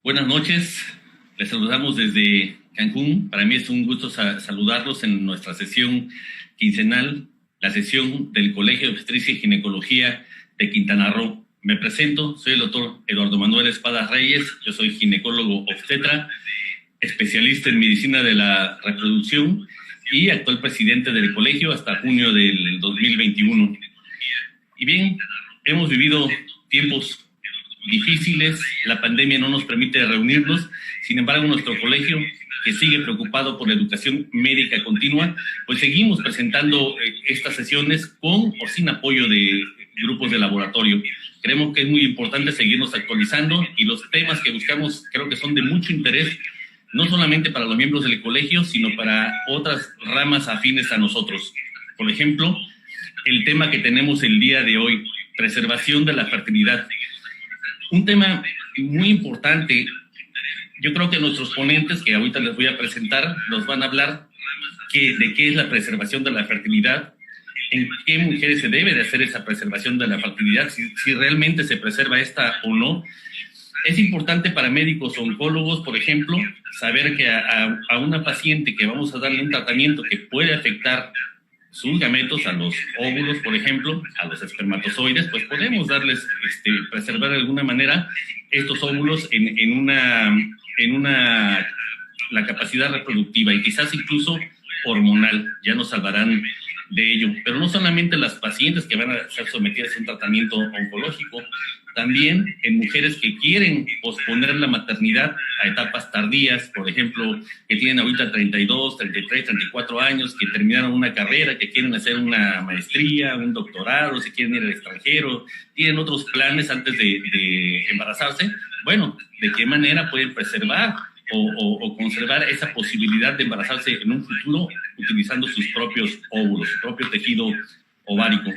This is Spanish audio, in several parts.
Buenas noches, les saludamos desde Cancún. Para mí es un gusto saludarlos en nuestra sesión quincenal, la sesión del Colegio de Obstetricia y Ginecología de Quintana Roo. Me presento, soy el doctor Eduardo Manuel Espadas Reyes, yo soy ginecólogo obstetra, especialista en medicina de la reproducción y actual presidente del colegio hasta junio del 2021. Y bien, hemos vivido tiempos difíciles, la pandemia no nos permite reunirnos, sin embargo nuestro colegio, que sigue preocupado por la educación médica continua, pues seguimos presentando estas sesiones con o sin apoyo de grupos de laboratorio. Creemos que es muy importante seguirnos actualizando y los temas que buscamos creo que son de mucho interés, no solamente para los miembros del colegio, sino para otras ramas afines a nosotros. Por ejemplo, el tema que tenemos el día de hoy, preservación de la fertilidad. Un tema muy importante. Yo creo que nuestros ponentes, que ahorita les voy a presentar, nos van a hablar de qué es la preservación de la fertilidad, en qué mujeres se debe de hacer esa preservación de la fertilidad, si realmente se preserva esta o no. Es importante para médicos oncólogos, por ejemplo, saber que a una paciente que vamos a darle un tratamiento que puede afectar sus gametos, a los óvulos, por ejemplo, a los espermatozoides, pues podemos darles, preservar de alguna manera estos óvulos en la capacidad reproductiva y quizás incluso hormonal, ya nos salvarán de ello. Pero no solamente las pacientes que van a ser sometidas a un tratamiento oncológico, también en mujeres que quieren posponer la maternidad a etapas tardías, por ejemplo, que tienen ahorita 32, 33, 34 años, que terminaron una carrera, que quieren hacer una maestría, un doctorado, si quieren ir al extranjero, tienen otros planes antes de embarazarse. Bueno, ¿de qué manera pueden preservar o conservar esa posibilidad de embarazarse en un futuro utilizando sus propios óvulos, su propio tejido ovárico?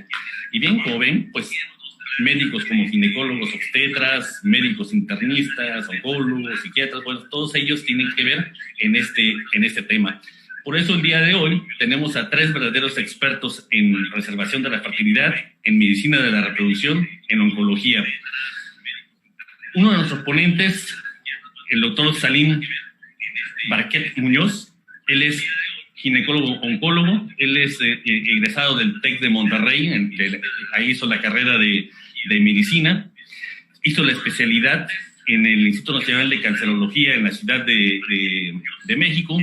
Y bien, como ven, pues médicos como ginecólogos, obstetras, médicos internistas, oncólogos, psiquiatras, bueno, todos ellos tienen que ver en este tema. Por eso el día de hoy tenemos a tres verdaderos expertos en preservación de la fertilidad, en medicina de la reproducción, en oncología. Uno de nuestros ponentes, el doctor Salim Barquet Muñoz, él es ginecólogo oncólogo, él es egresado del TEC de Monterrey, ahí hizo la carrera de medicina, hizo la especialidad en el Instituto Nacional de Cancerología en la Ciudad de México,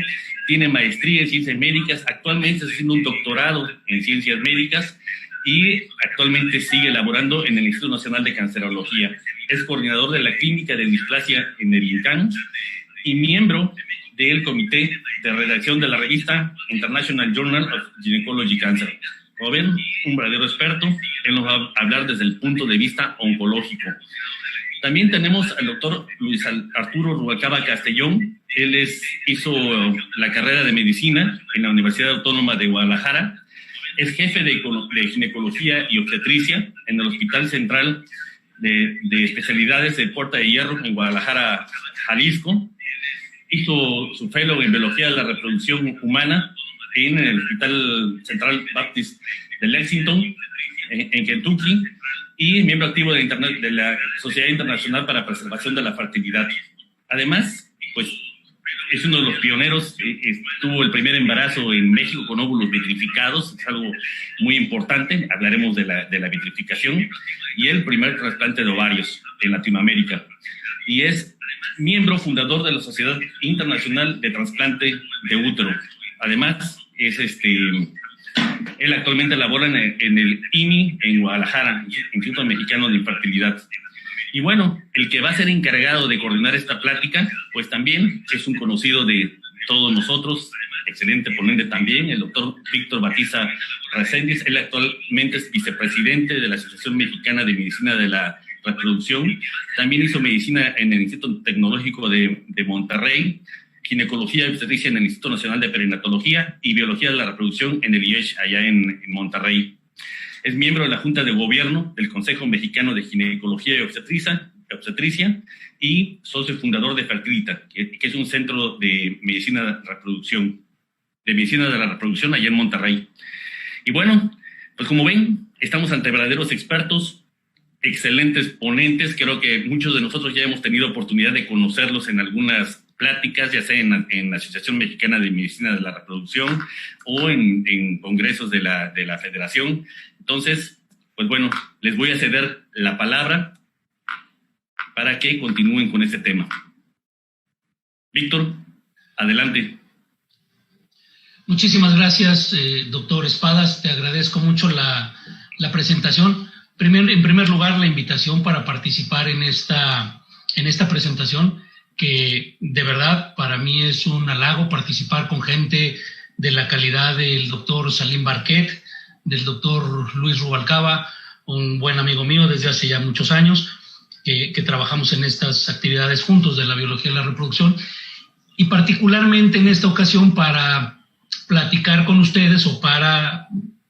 tiene maestría en ciencias médicas, actualmente está haciendo un doctorado en ciencias médicas y actualmente sigue laborando en el Instituto Nacional de Cancerología. Es coordinador de la clínica de displasia en el INCAN y miembro del comité de redacción de la revista International Journal of Gynecology Cancer. Como ven, un verdadero experto, él nos va a hablar desde el punto de vista oncológico. También tenemos al doctor Luis Arturo Rubalcaba Castellón, él hizo la carrera de medicina en la Universidad Autónoma de Guadalajara, es jefe de ginecología y obstetricia en el Hospital Central de Especialidades de Puerta de Hierro en Guadalajara, Jalisco. Hizo su fellow en biología de la reproducción humana en el Hospital Central Baptist de Lexington, en Kentucky, y miembro activo de la Sociedad Internacional para la Preservación de la Fertilidad. Además, pues es uno de los pioneros, tuvo el primer embarazo en México con óvulos vitrificados, es algo muy importante, hablaremos de la vitrificación, y el primer trasplante de ovarios en Latinoamérica. Y es miembro fundador de la Sociedad Internacional de Trasplante de Útero. Además, él actualmente labora en el IMI en Guadalajara, Instituto Mexicano de Infertilidad. Y bueno, el que va a ser encargado de coordinar esta plática, pues también es un conocido de todos nosotros, excelente ponente también, el doctor Víctor Batiza Reséndiz. Él actualmente es vicepresidente de la Asociación Mexicana de Medicina de la Reproducción. También hizo medicina en el Instituto Tecnológico de Monterrey, ginecología y obstetricia en el Instituto Nacional de Perinatología y biología de la reproducción en el IESH, allá en Monterrey. Es miembro de la Junta de Gobierno del Consejo Mexicano de Ginecología y Obstetricia y socio fundador de Fertilita, que es un centro de medicina de la reproducción allá en Monterrey. Y bueno, pues como ven, estamos ante verdaderos expertos. excelentes ponentes. Creo que muchos de nosotros ya hemos tenido oportunidad de conocerlos en algunas pláticas, ya sea en la Asociación Mexicana de Medicina de la Reproducción o en congresos de la Federación. Entonces, pues bueno, les voy a ceder la palabra para que continúen con este tema. Víctor, adelante. Muchísimas gracias, doctor Espadas. Te agradezco mucho la presentación. En primer lugar, la invitación para participar en esta presentación, que de verdad para mí es un halago participar con gente de la calidad del doctor Salim Barquet, del doctor Luis Rubalcaba, un buen amigo mío desde hace ya muchos años, que trabajamos en estas actividades juntos de la biología de la reproducción, y particularmente en esta ocasión para platicar con ustedes o para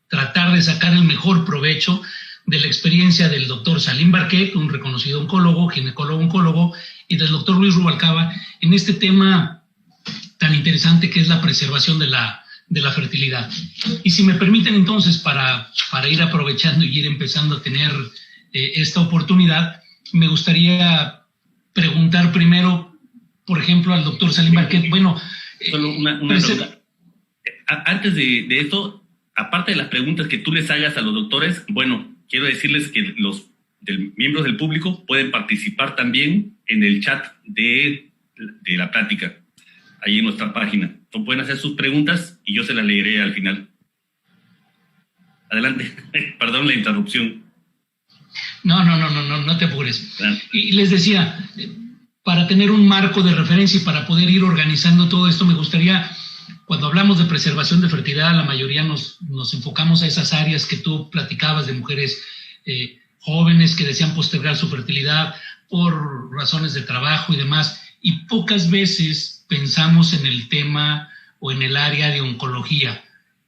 tratar de sacar el mejor provecho de la experiencia del doctor Salim Barquet, un reconocido oncólogo, ginecólogo-oncólogo, y del doctor Luis Rubalcaba en este tema tan interesante que es la preservación de la fertilidad. Y si me permiten entonces, para ir aprovechando y ir empezando a tener esta oportunidad, me gustaría preguntar primero, por ejemplo, al doctor Salim Barquet. Bueno, solo una pregunta. Antes de esto, aparte de las preguntas que tú les hagas a los doctores, bueno, quiero decirles que los miembros del público pueden participar también en el chat de la plática, ahí en nuestra página. Entonces pueden hacer sus preguntas y yo se las leeré al final. Adelante. Perdón la interrupción. No te apures. Claro. Y les decía, para tener un marco de referencia y para poder ir organizando todo esto, me gustaría, cuando hablamos de preservación de fertilidad, la mayoría nos enfocamos a esas áreas que tú platicabas de mujeres jóvenes que desean postergar su fertilidad por razones de trabajo y demás, y pocas veces pensamos en el tema o en el área de oncología.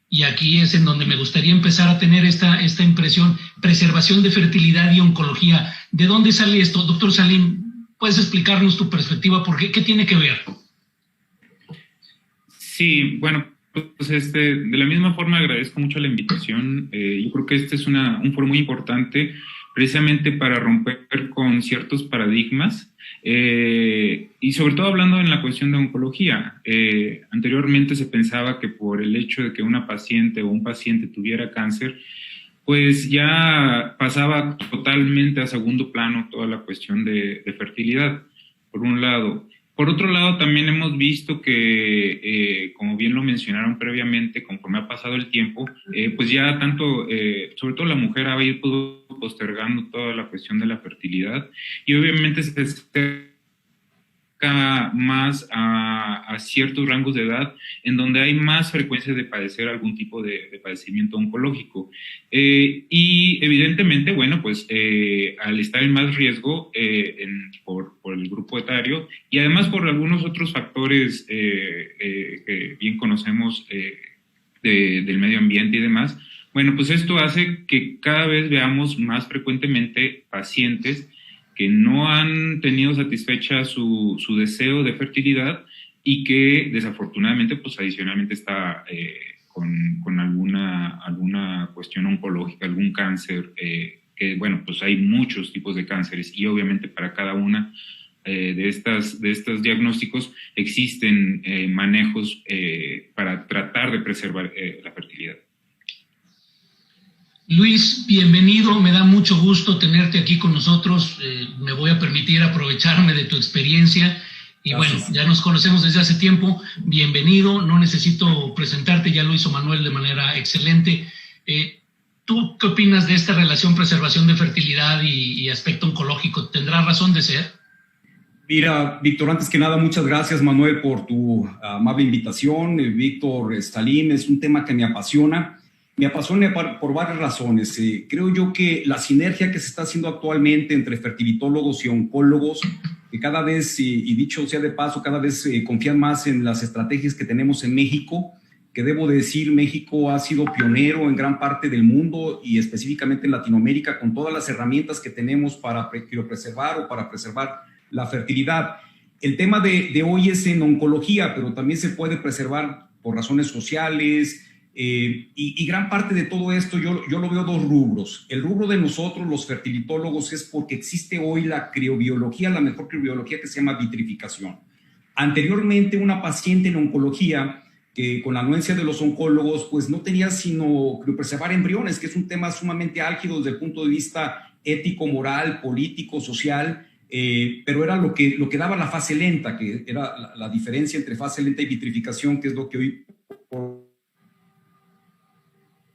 Y aquí es en donde me gustaría empezar a tener esta impresión, preservación de fertilidad y oncología. ¿De dónde sale esto? Doctor Salim, ¿puedes explicarnos tu perspectiva? ¿Por qué? ¿Qué tiene que ver? Sí, bueno, pues de la misma forma agradezco mucho la invitación. Yo creo que este es un foro muy importante precisamente para romper con ciertos paradigmas y sobre todo hablando en la cuestión de oncología. Anteriormente se pensaba que por el hecho de que una paciente o un paciente tuviera cáncer, pues ya pasaba totalmente a segundo plano toda la cuestión de fertilidad, por un lado. Por otro lado, también hemos visto que, como bien lo mencionaron previamente, conforme ha pasado el tiempo, pues ya tanto, sobre todo la mujer ha ido postergando toda la cuestión de la fertilidad y obviamente se acerca más a ciertos rangos de edad en donde hay más frecuencia de padecer algún tipo de padecimiento oncológico. Y evidentemente, bueno, pues al estar en más riesgo por el grupo etario y además por algunos otros factores que bien conocemos del medio ambiente y demás, bueno, pues esto hace que cada vez veamos más frecuentemente pacientes que no han tenido satisfecha su deseo de fertilidad y que desafortunadamente pues adicionalmente está con alguna cuestión oncológica, algún cáncer, que bueno, pues hay muchos tipos de cánceres y obviamente para cada una de estos diagnósticos existen manejos para tratar de preservar la fertilidad. Luis, bienvenido, me da mucho gusto tenerte aquí con nosotros. Me voy a permitir aprovecharme de tu experiencia y gracias. Bueno, ya nos conocemos desde hace tiempo. Bienvenido, no necesito presentarte, ya lo hizo Manuel de manera excelente. ¿Tú qué opinas de esta relación preservación de fertilidad y aspecto oncológico? ¿Tendrá razón de ser? Mira, Víctor, antes que nada, muchas gracias, Manuel, por tu amable invitación. Víctor, Salim, es un tema que me apasiona. Me apasiona por varias razones. Creo yo que la sinergia que se está haciendo actualmente entre fertilitólogos y oncólogos, que cada vez, y dicho sea de paso, cada vez confían más en las estrategias que tenemos en México, que debo decir, México ha sido pionero en gran parte del mundo y específicamente en Latinoamérica con todas las herramientas que tenemos para criopreservar o para preservar la fertilidad. El tema de hoy es en oncología, pero también se puede preservar por razones sociales, Y gran parte de todo esto yo lo veo dos rubros. El rubro de nosotros, los fertilitólogos, es porque existe hoy la criobiología, la mejor criobiología, que se llama vitrificación. Anteriormente, una paciente en oncología que con la anuencia de los oncólogos, pues no tenía sino criopreservar embriones, que es un tema sumamente álgido desde el punto de vista ético, moral, político, social, pero era lo que daba la fase lenta, que era la diferencia entre fase lenta y vitrificación, que es lo que hoy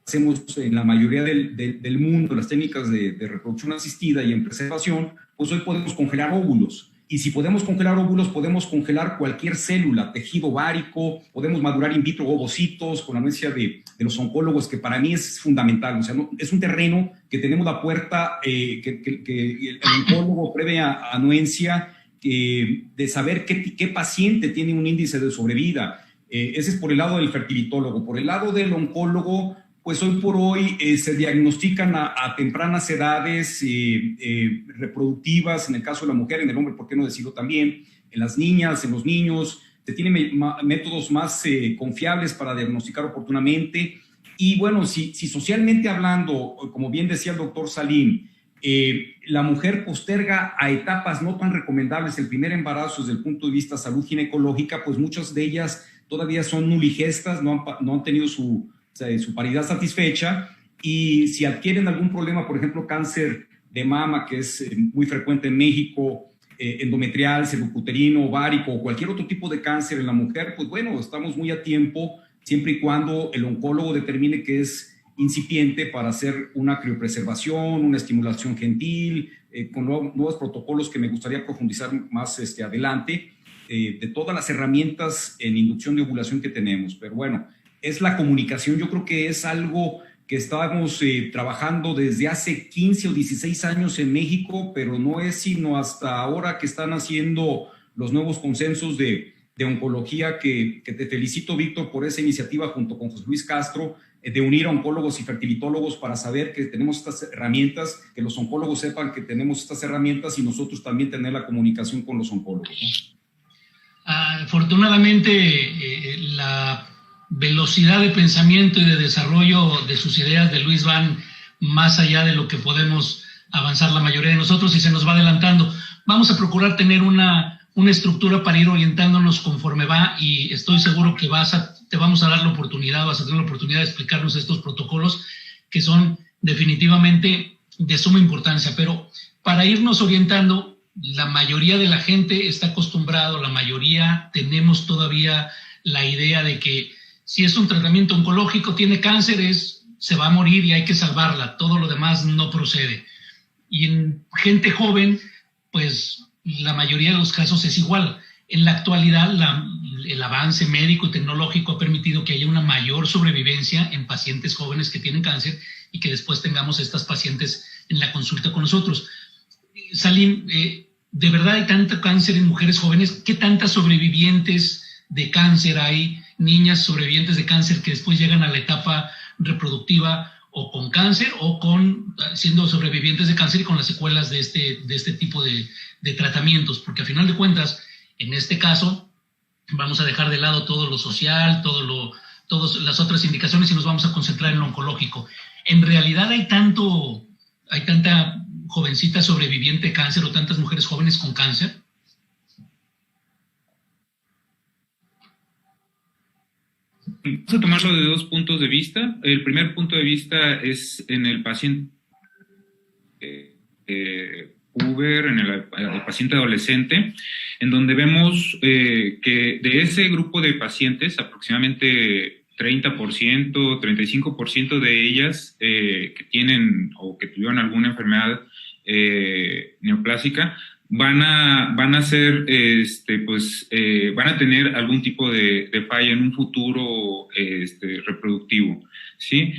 hacemos en la mayoría del mundo, las técnicas de reproducción asistida y en preservación. Pues hoy podemos congelar óvulos. Y si podemos congelar óvulos, podemos congelar cualquier célula, tejido ovárico, podemos madurar in vitro ovocitos con la anuencia de los oncólogos, que para mí es fundamental. O sea, es un terreno que tenemos la puerta, que el oncólogo previa anuencia de saber qué paciente tiene un índice de sobrevida. Ese es por el lado del fertilitólogo. Por el lado del oncólogo, pues hoy por hoy se diagnostican a tempranas edades reproductivas, en el caso de la mujer, en el hombre, ¿por qué no decirlo también? En las niñas, en los niños, se tienen métodos más confiables para diagnosticar oportunamente. Y bueno, si socialmente hablando, como bien decía el doctor Salim, la mujer posterga a etapas no tan recomendables el primer embarazo desde el punto de vista de salud ginecológica, pues muchas de ellas todavía son nuligestas, no han tenido su paridad satisfecha, y si adquieren algún problema, por ejemplo, cáncer de mama, que es muy frecuente en México, endometrial, cervicuterino, ovárico o cualquier otro tipo de cáncer en la mujer, pues bueno, estamos muy a tiempo, siempre y cuando el oncólogo determine que es incipiente, para hacer una criopreservación, una estimulación gentil, con nuevos protocolos que me gustaría profundizar más adelante, de todas las herramientas en inducción de ovulación que tenemos. Pero bueno, es la comunicación. Yo creo que es algo que estábamos trabajando desde hace 15 o 16 años en México, pero no es sino hasta ahora que están haciendo los nuevos consensos de oncología, que te felicito, Víctor, por esa iniciativa junto con José Luis Castro, de unir a oncólogos y fertilitólogos para saber que tenemos estas herramientas, que los oncólogos sepan que tenemos estas herramientas y nosotros también tener la comunicación con los oncólogos, ¿no? Afortunadamente, la velocidad de pensamiento y de desarrollo de sus ideas de Luis van más allá de lo que podemos avanzar la mayoría de nosotros, y se nos va adelantando. Vamos a procurar tener una estructura para ir orientándonos conforme va, y estoy seguro que te vamos a dar la oportunidad, vas a tener la oportunidad de explicarnos estos protocolos que son definitivamente de suma importancia. Pero para irnos orientando, la mayoría de la gente está acostumbrado, la mayoría tenemos todavía la idea de que si es un tratamiento oncológico, tiene cáncer, se va a morir y hay que salvarla, todo lo demás no procede. Y en gente joven, pues la mayoría de los casos es igual. En la actualidad, el avance médico y tecnológico ha permitido que haya una mayor sobrevivencia en pacientes jóvenes que tienen cáncer, y que después tengamos estas pacientes en la consulta con nosotros. Salim, ¿de verdad hay tanto cáncer en mujeres jóvenes? ¿Qué tantas sobrevivientes de cáncer hay? Niñas sobrevivientes de cáncer que después llegan a la etapa reproductiva o con cáncer o siendo sobrevivientes de cáncer y con las secuelas de este tipo de tratamientos, porque a final de cuentas, en este caso, vamos a dejar de lado todo lo social, todas las otras indicaciones, y nos vamos a concentrar en lo oncológico. ¿En realidad hay tanta jovencita sobreviviente de cáncer o tantas mujeres jóvenes con cáncer? Vamos a tomarlo de dos puntos de vista. El primer punto de vista es en el paciente puber, en el paciente adolescente, en donde vemos que de ese grupo de pacientes, aproximadamente 30%, 35% de ellas que tienen o que tuvieron alguna enfermedad neoplásica, van a ser, van a tener algún tipo de falla en un futuro reproductivo, ¿sí?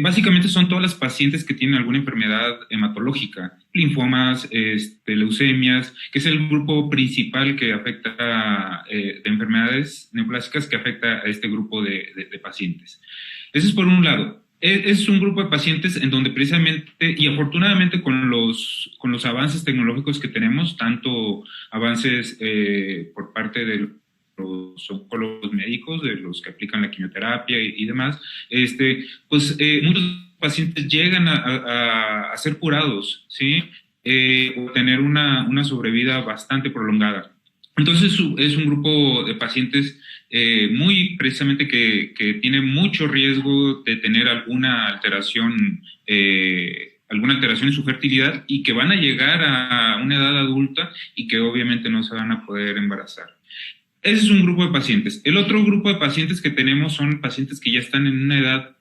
Básicamente son todas las pacientes que tienen alguna enfermedad hematológica, linfomas, leucemias, que es el grupo principal que afecta de enfermedades neoplásicas, que afecta a este grupo de pacientes. Eso es por un lado. Es un grupo de pacientes en donde precisamente, y afortunadamente con los avances tecnológicos que tenemos, tanto avances por parte de los oncólogos médicos, de los que aplican la quimioterapia y demás, muchos pacientes llegan a ser curados, ¿sí? O tener una sobrevida bastante prolongada. Entonces es un grupo de pacientes muy precisamente que tiene mucho riesgo de tener alguna alteración en su fertilidad y que van a llegar a una edad adulta y que obviamente no se van a poder embarazar. Ese es un grupo de pacientes. El otro grupo de pacientes que tenemos son pacientes que ya están en una edad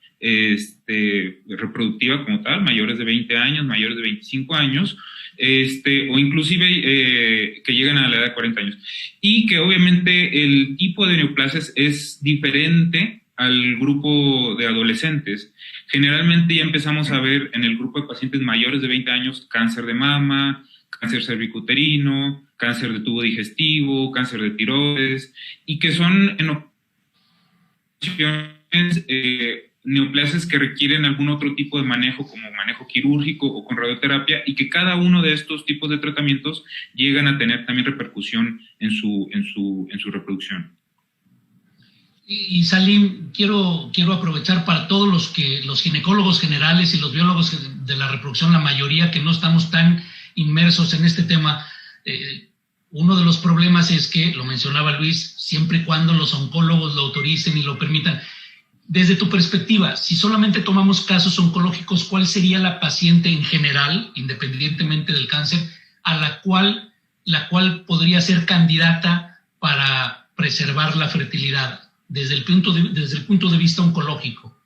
reproductiva como tal, mayores de 20 años, mayores de 25 años, o inclusive que llegan a la edad de 40 años. Y que obviamente el tipo de neoplasias es diferente al grupo de adolescentes. Generalmente ya empezamos a ver en el grupo de pacientes mayores de 20 años cáncer de mama, cáncer cervicuterino, cáncer de tubo digestivo, cáncer de tiroides, y que son en ocasiones neoplasias que requieren algún otro tipo de manejo, como manejo quirúrgico o con radioterapia, y que cada uno de estos tipos de tratamientos llegan a tener también repercusión en su reproducción. Y Salim, quiero aprovechar para todos los ginecólogos generales y los biólogos de la reproducción, la mayoría que no estamos tan inmersos en este tema. Uno de los problemas es que, lo mencionaba Luis, siempre y cuando los oncólogos lo autoricen y lo permitan. Desde tu perspectiva, si solamente tomamos casos oncológicos, ¿cuál sería la paciente en general, independientemente del cáncer, a la cual podría ser candidata para preservar la fertilidad desde el punto de vista oncológico?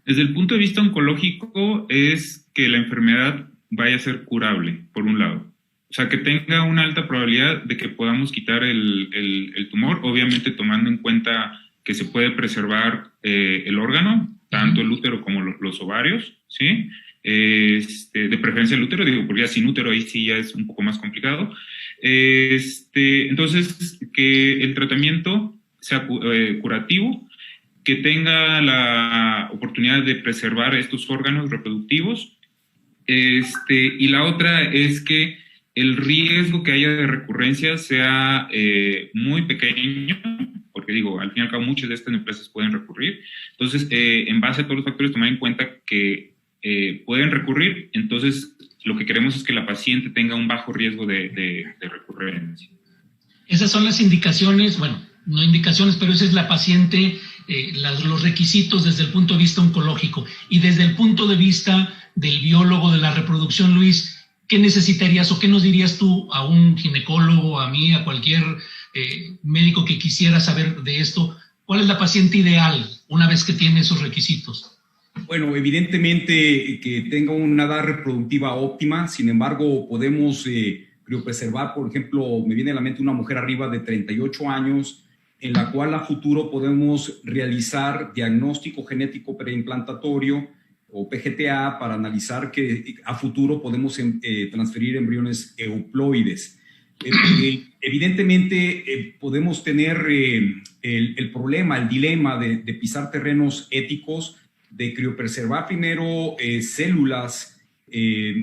Desde el punto de vista oncológico es que la enfermedad vaya a ser curable, por un lado. O sea, que tenga una alta probabilidad de que podamos quitar el tumor, obviamente tomando en cuenta que se puede preservar el órgano, tanto el útero como los ovarios, ¿sí? De preferencia el útero, digo, porque ya sin útero ahí sí ya es un poco más complicado. Entonces, que el tratamiento sea curativo, que tenga la oportunidad de preservar estos órganos reproductivos, y la otra es que el riesgo que haya de recurrencia sea muy pequeño, porque digo, al fin y al cabo muchas de estas neoplasias pueden recurrir. Entonces, en base a todos los factores, tomar en cuenta que pueden recurrir, entonces lo que queremos es que la paciente tenga un bajo riesgo de recurrencia. Esas son las indicaciones, bueno, no indicaciones, pero esa es la paciente, los requisitos desde el punto de vista oncológico. Y desde el punto de vista del biólogo de la reproducción, Luis, ¿qué necesitarías o qué nos dirías tú a un ginecólogo, a mí, a cualquier médico que quisiera saber de esto? ¿Cuál es la paciente ideal una vez que tiene esos requisitos? Bueno, evidentemente que tenga una edad reproductiva óptima. Sin embargo, podemos criopreservar, por ejemplo, me viene a la mente una mujer arriba de 38 años, en la cual a futuro podemos realizar diagnóstico genético preimplantatorio o PGTA para analizar que a futuro podemos transferir embriones euploides. Evidentemente podemos tener el problema, el dilema de pisar terrenos éticos, de criopreservar primero células,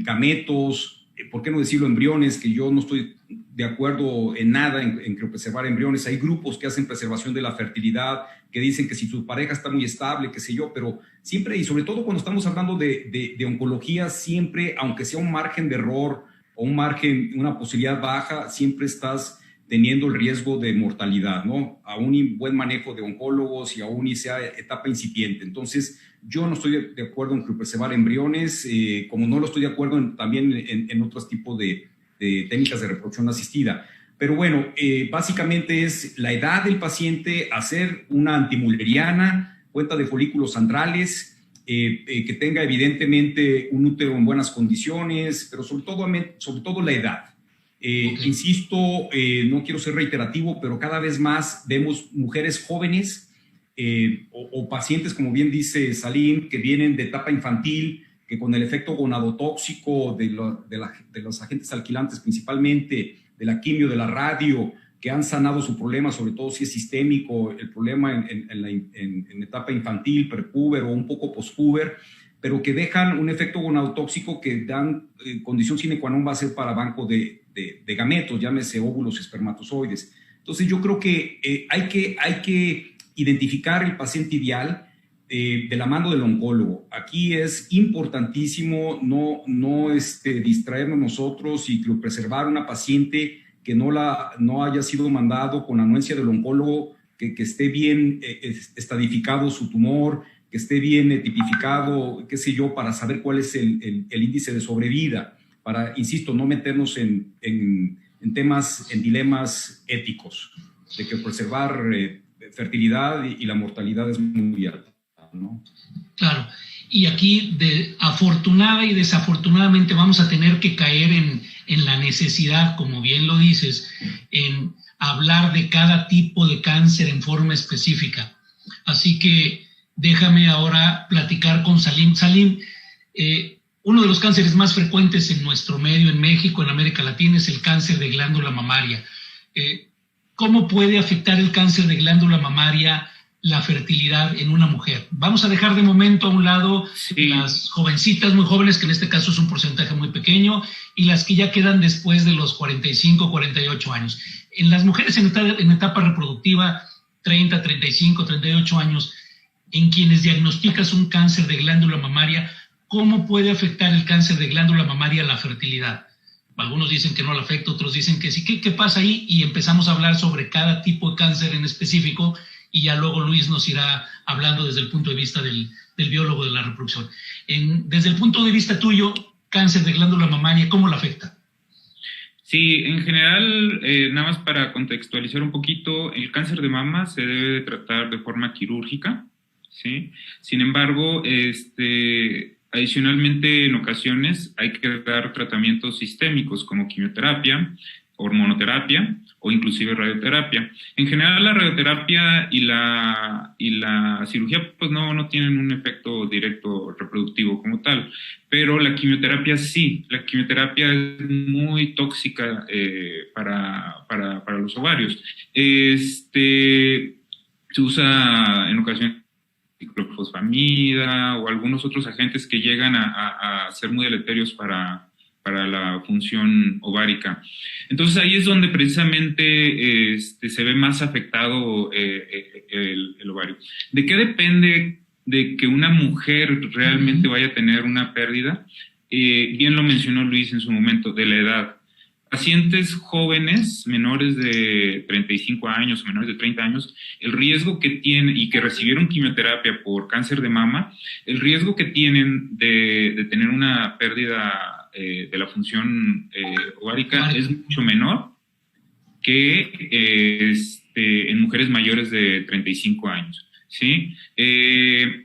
gametos, ¿por qué no decirlo embriones? Que yo no estoy de acuerdo en nada en criopreservar embriones. Hay grupos que hacen preservación de la fertilidad, que dicen que si tu pareja está muy estable, qué sé yo, pero siempre, y sobre todo cuando estamos hablando de oncología, siempre, aunque sea un margen de error o un margen, una posibilidad baja, siempre estás teniendo el riesgo de mortalidad, ¿no? Aún y buen manejo de oncólogos y aún y sea etapa incipiente. Entonces, yo no estoy de acuerdo en criopreservar embriones, como no lo estoy de acuerdo también en otros tipos de técnicas de reproducción asistida. Pero bueno, básicamente es la edad del paciente, hacer una antimulleriana, cuenta de folículos andrales, que tenga evidentemente un útero en buenas condiciones, pero sobre todo la edad. Okay. Insisto, no quiero ser reiterativo, pero cada vez más vemos mujeres jóvenes o pacientes, como bien dice Salim, que vienen de etapa infantil, que con el efecto gonadotóxico de los agentes alquilantes, principalmente de la quimio, de la radio, que han sanado su problema, sobre todo si es sistémico, el problema en etapa infantil, prepúber o un poco postpuber, pero que dejan un efecto gonadotóxico que dan condición sine qua non va a ser para banco de gametos, llámese óvulos y espermatozoides. Entonces yo creo que hay que identificar el paciente ideal de la mano del oncólogo. Aquí es importantísimo no distraernos nosotros y preservar una paciente que no haya sido mandado con anuencia del oncólogo, que esté bien estadificado su tumor, que esté bien tipificado, qué sé yo, para saber cuál es el índice de sobrevida, para, insisto, no meternos en temas, en dilemas éticos, de que preservar fertilidad y la mortalidad es muy alta, ¿no? Claro, y aquí afortunada y desafortunadamente vamos a tener que caer en la necesidad, como bien lo dices, en hablar de cada tipo de cáncer en forma específica. Así que déjame ahora platicar con Salim. Salim, uno de los cánceres más frecuentes en nuestro medio, en México, en América Latina, es el cáncer de glándula mamaria. ¿Cómo puede afectar el cáncer de glándula mamaria la fertilidad en una mujer? Vamos a dejar de momento a un lado las jovencitas muy jóvenes, que en este caso es un porcentaje muy pequeño, y las que ya quedan después de los 45, 48 años. En las mujeres en etapa reproductiva, 30, 35, 38 años, en quienes diagnosticas un cáncer de glándula mamaria, ¿cómo puede afectar el cáncer de glándula mamaria la fertilidad? Algunos dicen que no le afecta, otros dicen que sí. ¿Qué pasa ahí? Y empezamos a hablar sobre cada tipo de cáncer en específico, y ya luego Luis nos irá hablando desde el punto de vista del biólogo de la reproducción. Desde el punto de vista tuyo, cáncer de glándula mamaria, ¿cómo la afecta? Sí, en general, nada más para contextualizar un poquito, el cáncer de mama se debe de tratar de forma quirúrgica, ¿sí? Sin embargo, adicionalmente, en ocasiones hay que dar tratamientos sistémicos como quimioterapia, hormonoterapia o inclusive radioterapia. En general, la radioterapia y la cirugía pues no tienen un efecto directo reproductivo como tal, pero la quimioterapia sí. La quimioterapia es muy tóxica para los ovarios. Se usa en ocasiones ciclofosfamida o algunos otros agentes que llegan a ser muy deleterios para la función ovárica. Entonces ahí es donde precisamente se ve más afectado el ovario. ¿De qué depende de que una mujer realmente vaya a tener una pérdida? Bien lo mencionó Luis en su momento, de la edad. Pacientes jóvenes, menores de 35 años o menores de 30 años, el riesgo que tienen y que recibieron quimioterapia por cáncer de mama, el riesgo que tienen de tener una pérdida de la función ovárica es mucho menor que en mujeres mayores de 35 años. ¿Sí?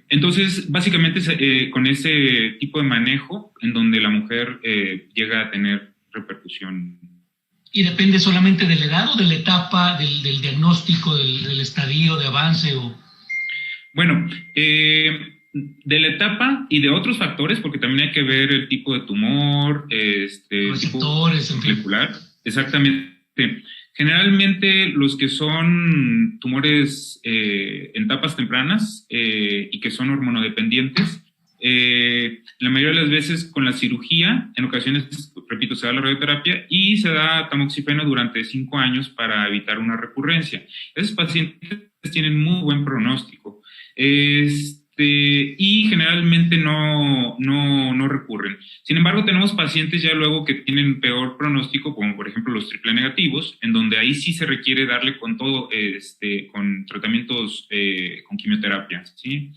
Entonces, básicamente con ese tipo de manejo en donde la mujer llega a tener repercusión. ¿Y depende solamente de la edad o de la etapa, del diagnóstico, del estadio de avance? Bueno, de la etapa y de otros factores, porque también hay que ver el tipo de tumor, receptores, tipo molecular. Exactamente. Generalmente los que son tumores en etapas tempranas y que son hormonodependientes, la mayoría de las veces con la cirugía, en ocasiones, repito, se da la radioterapia y se da tamoxifeno durante 5 años para evitar una recurrencia. Esos pacientes tienen muy buen pronóstico y generalmente no recurren. Sin embargo, tenemos pacientes ya luego que tienen peor pronóstico, como por ejemplo los triple negativos, en donde ahí sí se requiere darle con todo, con tratamientos con quimioterapia, ¿sí?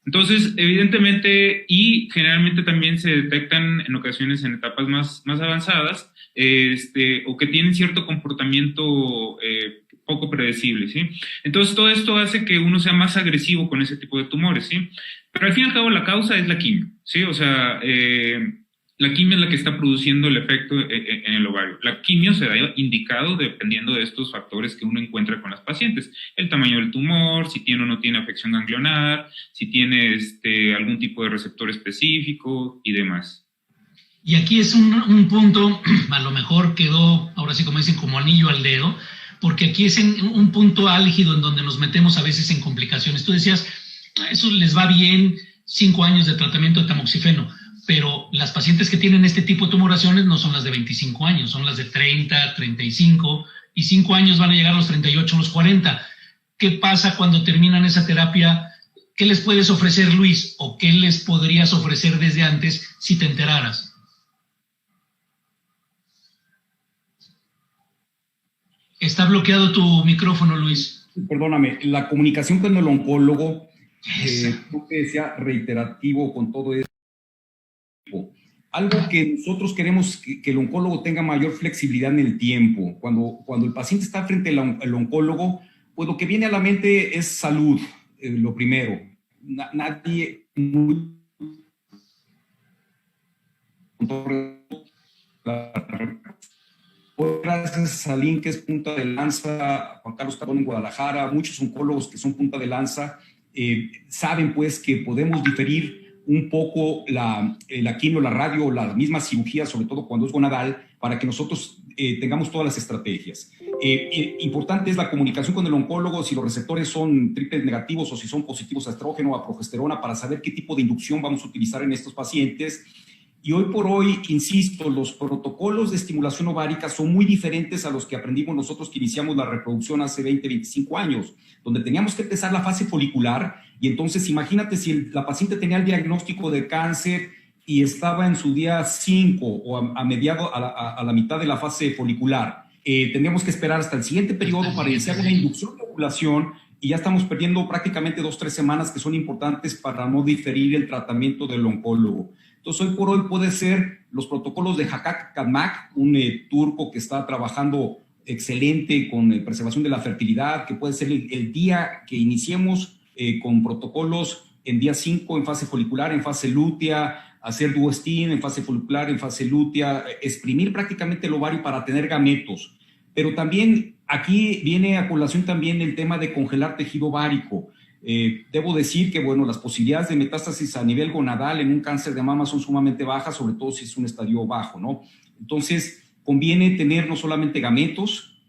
Entonces, evidentemente, y generalmente también se detectan en ocasiones en etapas más avanzadas, o que tienen cierto comportamiento poco predecible, ¿sí? Entonces, todo esto hace que uno sea más agresivo con ese tipo de tumores, ¿sí? Pero al fin y al cabo, la causa es la quimio, ¿sí? O sea, la quimio es la que está produciendo el efecto en el ovario. La quimio se da indicado dependiendo de estos factores que uno encuentra con las pacientes. El tamaño del tumor, si tiene o no tiene afección ganglionar, si tiene algún tipo de receptor específico y demás. Y aquí es un punto, a lo mejor quedó, ahora sí como dicen, como anillo al dedo, porque aquí es un punto álgido en donde nos metemos a veces en complicaciones. Tú decías, eso les va bien, 5 años de tratamiento de tamoxifeno. pero las pacientes que tienen este tipo de tumoraciones no son las de 25 años, son las de 30, 35, y 5 años van a llegar a los 38, los 40. ¿Qué pasa cuando terminan esa terapia? ¿Qué les puedes ofrecer, Luis? ¿O qué les podrías ofrecer desde antes si te enteraras? Está bloqueado tu micrófono, Luis. Perdóname, la comunicación con el oncólogo, creo que sea reiterativo con todo esto. Algo que nosotros queremos que el oncólogo tenga mayor flexibilidad en el tiempo. Cuando el paciente está frente al oncólogo, pues lo que viene a la mente es salud, lo primero. Nadie... Gracias a Salim, que es punta de lanza, Juan Carlos Carón en Guadalajara, muchos oncólogos que son punta de lanza, saben pues que podemos diferir un poco la quimio, la radio, la misma cirugía, sobre todo cuando es gonadal, para que nosotros tengamos todas las estrategias. Importante es la comunicación con el oncólogo, si los receptores son triples negativos o si son positivos a estrógeno o a progesterona, para saber qué tipo de inducción vamos a utilizar en estos pacientes. Y hoy por hoy, insisto, los protocolos de estimulación ovárica son muy diferentes a los que aprendimos nosotros que iniciamos la reproducción hace 20, 25 años, donde teníamos que empezar la fase folicular. Y entonces imagínate si la paciente tenía el diagnóstico de cáncer y estaba en su día 5 o a la mitad de la fase folicular. Teníamos que esperar hasta el siguiente periodo para iniciar una inducción de ovulación, y ya estamos perdiendo prácticamente 2-3 semanas que son importantes para no diferir el tratamiento del oncólogo. Entonces, hoy por hoy puede ser los protocolos de Hakak Kadmak, un turco que está trabajando excelente con preservación de la fertilidad, que puede ser el día que iniciemos con protocolos en día 5 en fase folicular, en fase lútea, hacer duostin en fase folicular, en fase lútea, exprimir prácticamente el ovario para tener gametos. Pero también aquí viene a colación también el tema de congelar tejido ovárico. Debo decir que, bueno, las posibilidades de metástasis a nivel gonadal en un cáncer de mama son sumamente bajas, sobre todo si es un estadio bajo, ¿no? Entonces, conviene tener no solamente gametos,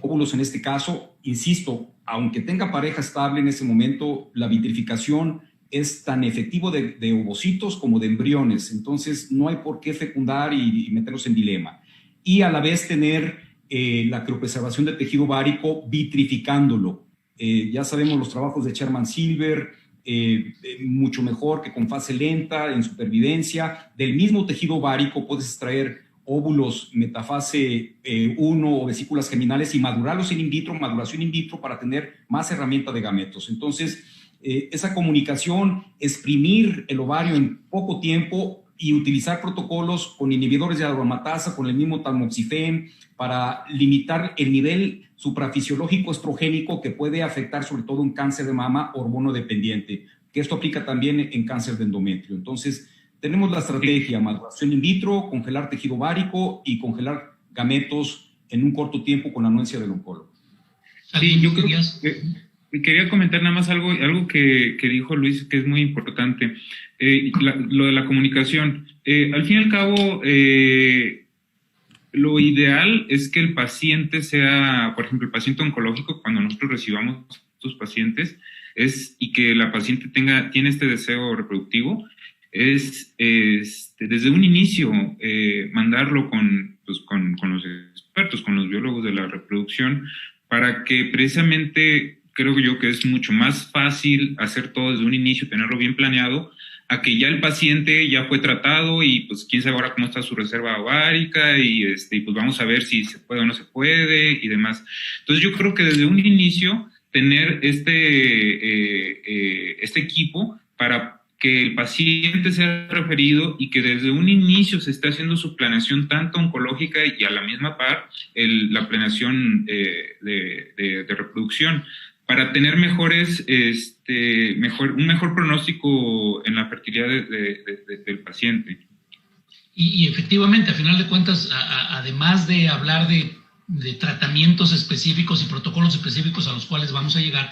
óvulos en este caso. Insisto, aunque tenga pareja estable en ese momento, la vitrificación es tan efectivo de ovocitos como de embriones. Entonces, no hay por qué fecundar y meterlos en dilema. Y a la vez tener la criopreservación de tejido ovárico vitrificándolo. Ya sabemos los trabajos de Sherman Silver, mucho mejor que con fase lenta, en supervivencia. Del mismo tejido ovárico puedes extraer óvulos metafase 1 o vesículas geminales y madurarlos en maduración in vitro para tener más herramienta de gametos. Entonces, esa comunicación, exprimir el ovario en poco tiempo y utilizar protocolos con inhibidores de aromatasa, con el mismo tamoxifen, para limitar el nivel suprafisiológico estrogénico que puede afectar sobre todo un cáncer de mama hormonodependiente, que esto aplica también en cáncer de endometrio. Entonces, tenemos la estrategia, maduración in vitro, congelar tejido ovárico y congelar gametos en un corto tiempo con anuencia del oncólogo. Sí, yo creo que quería comentar nada más algo que dijo Luis, que es muy importante, lo de la comunicación. Al fin y al cabo, lo ideal es que el paciente sea, por ejemplo, el paciente oncológico, cuando nosotros recibamos estos pacientes, y que la paciente tiene este deseo reproductivo, es desde un inicio mandarlo con los expertos, con los biólogos de la reproducción, para que precisamente creo yo que es mucho más fácil hacer todo desde un inicio, tenerlo bien planeado, a que ya el paciente ya fue tratado y pues quién sabe ahora cómo está su reserva ovárica y pues vamos a ver si se puede o no se puede y demás. Entonces yo creo que desde un inicio tener este equipo para que el paciente sea referido y que desde un inicio se esté haciendo su planeación tanto oncológica y a la misma par la planeación de reproducción, para tener un mejor pronóstico en la fertilidad del paciente. Y efectivamente, a final de cuentas, además de hablar de tratamientos específicos y protocolos específicos a los cuales vamos a llegar,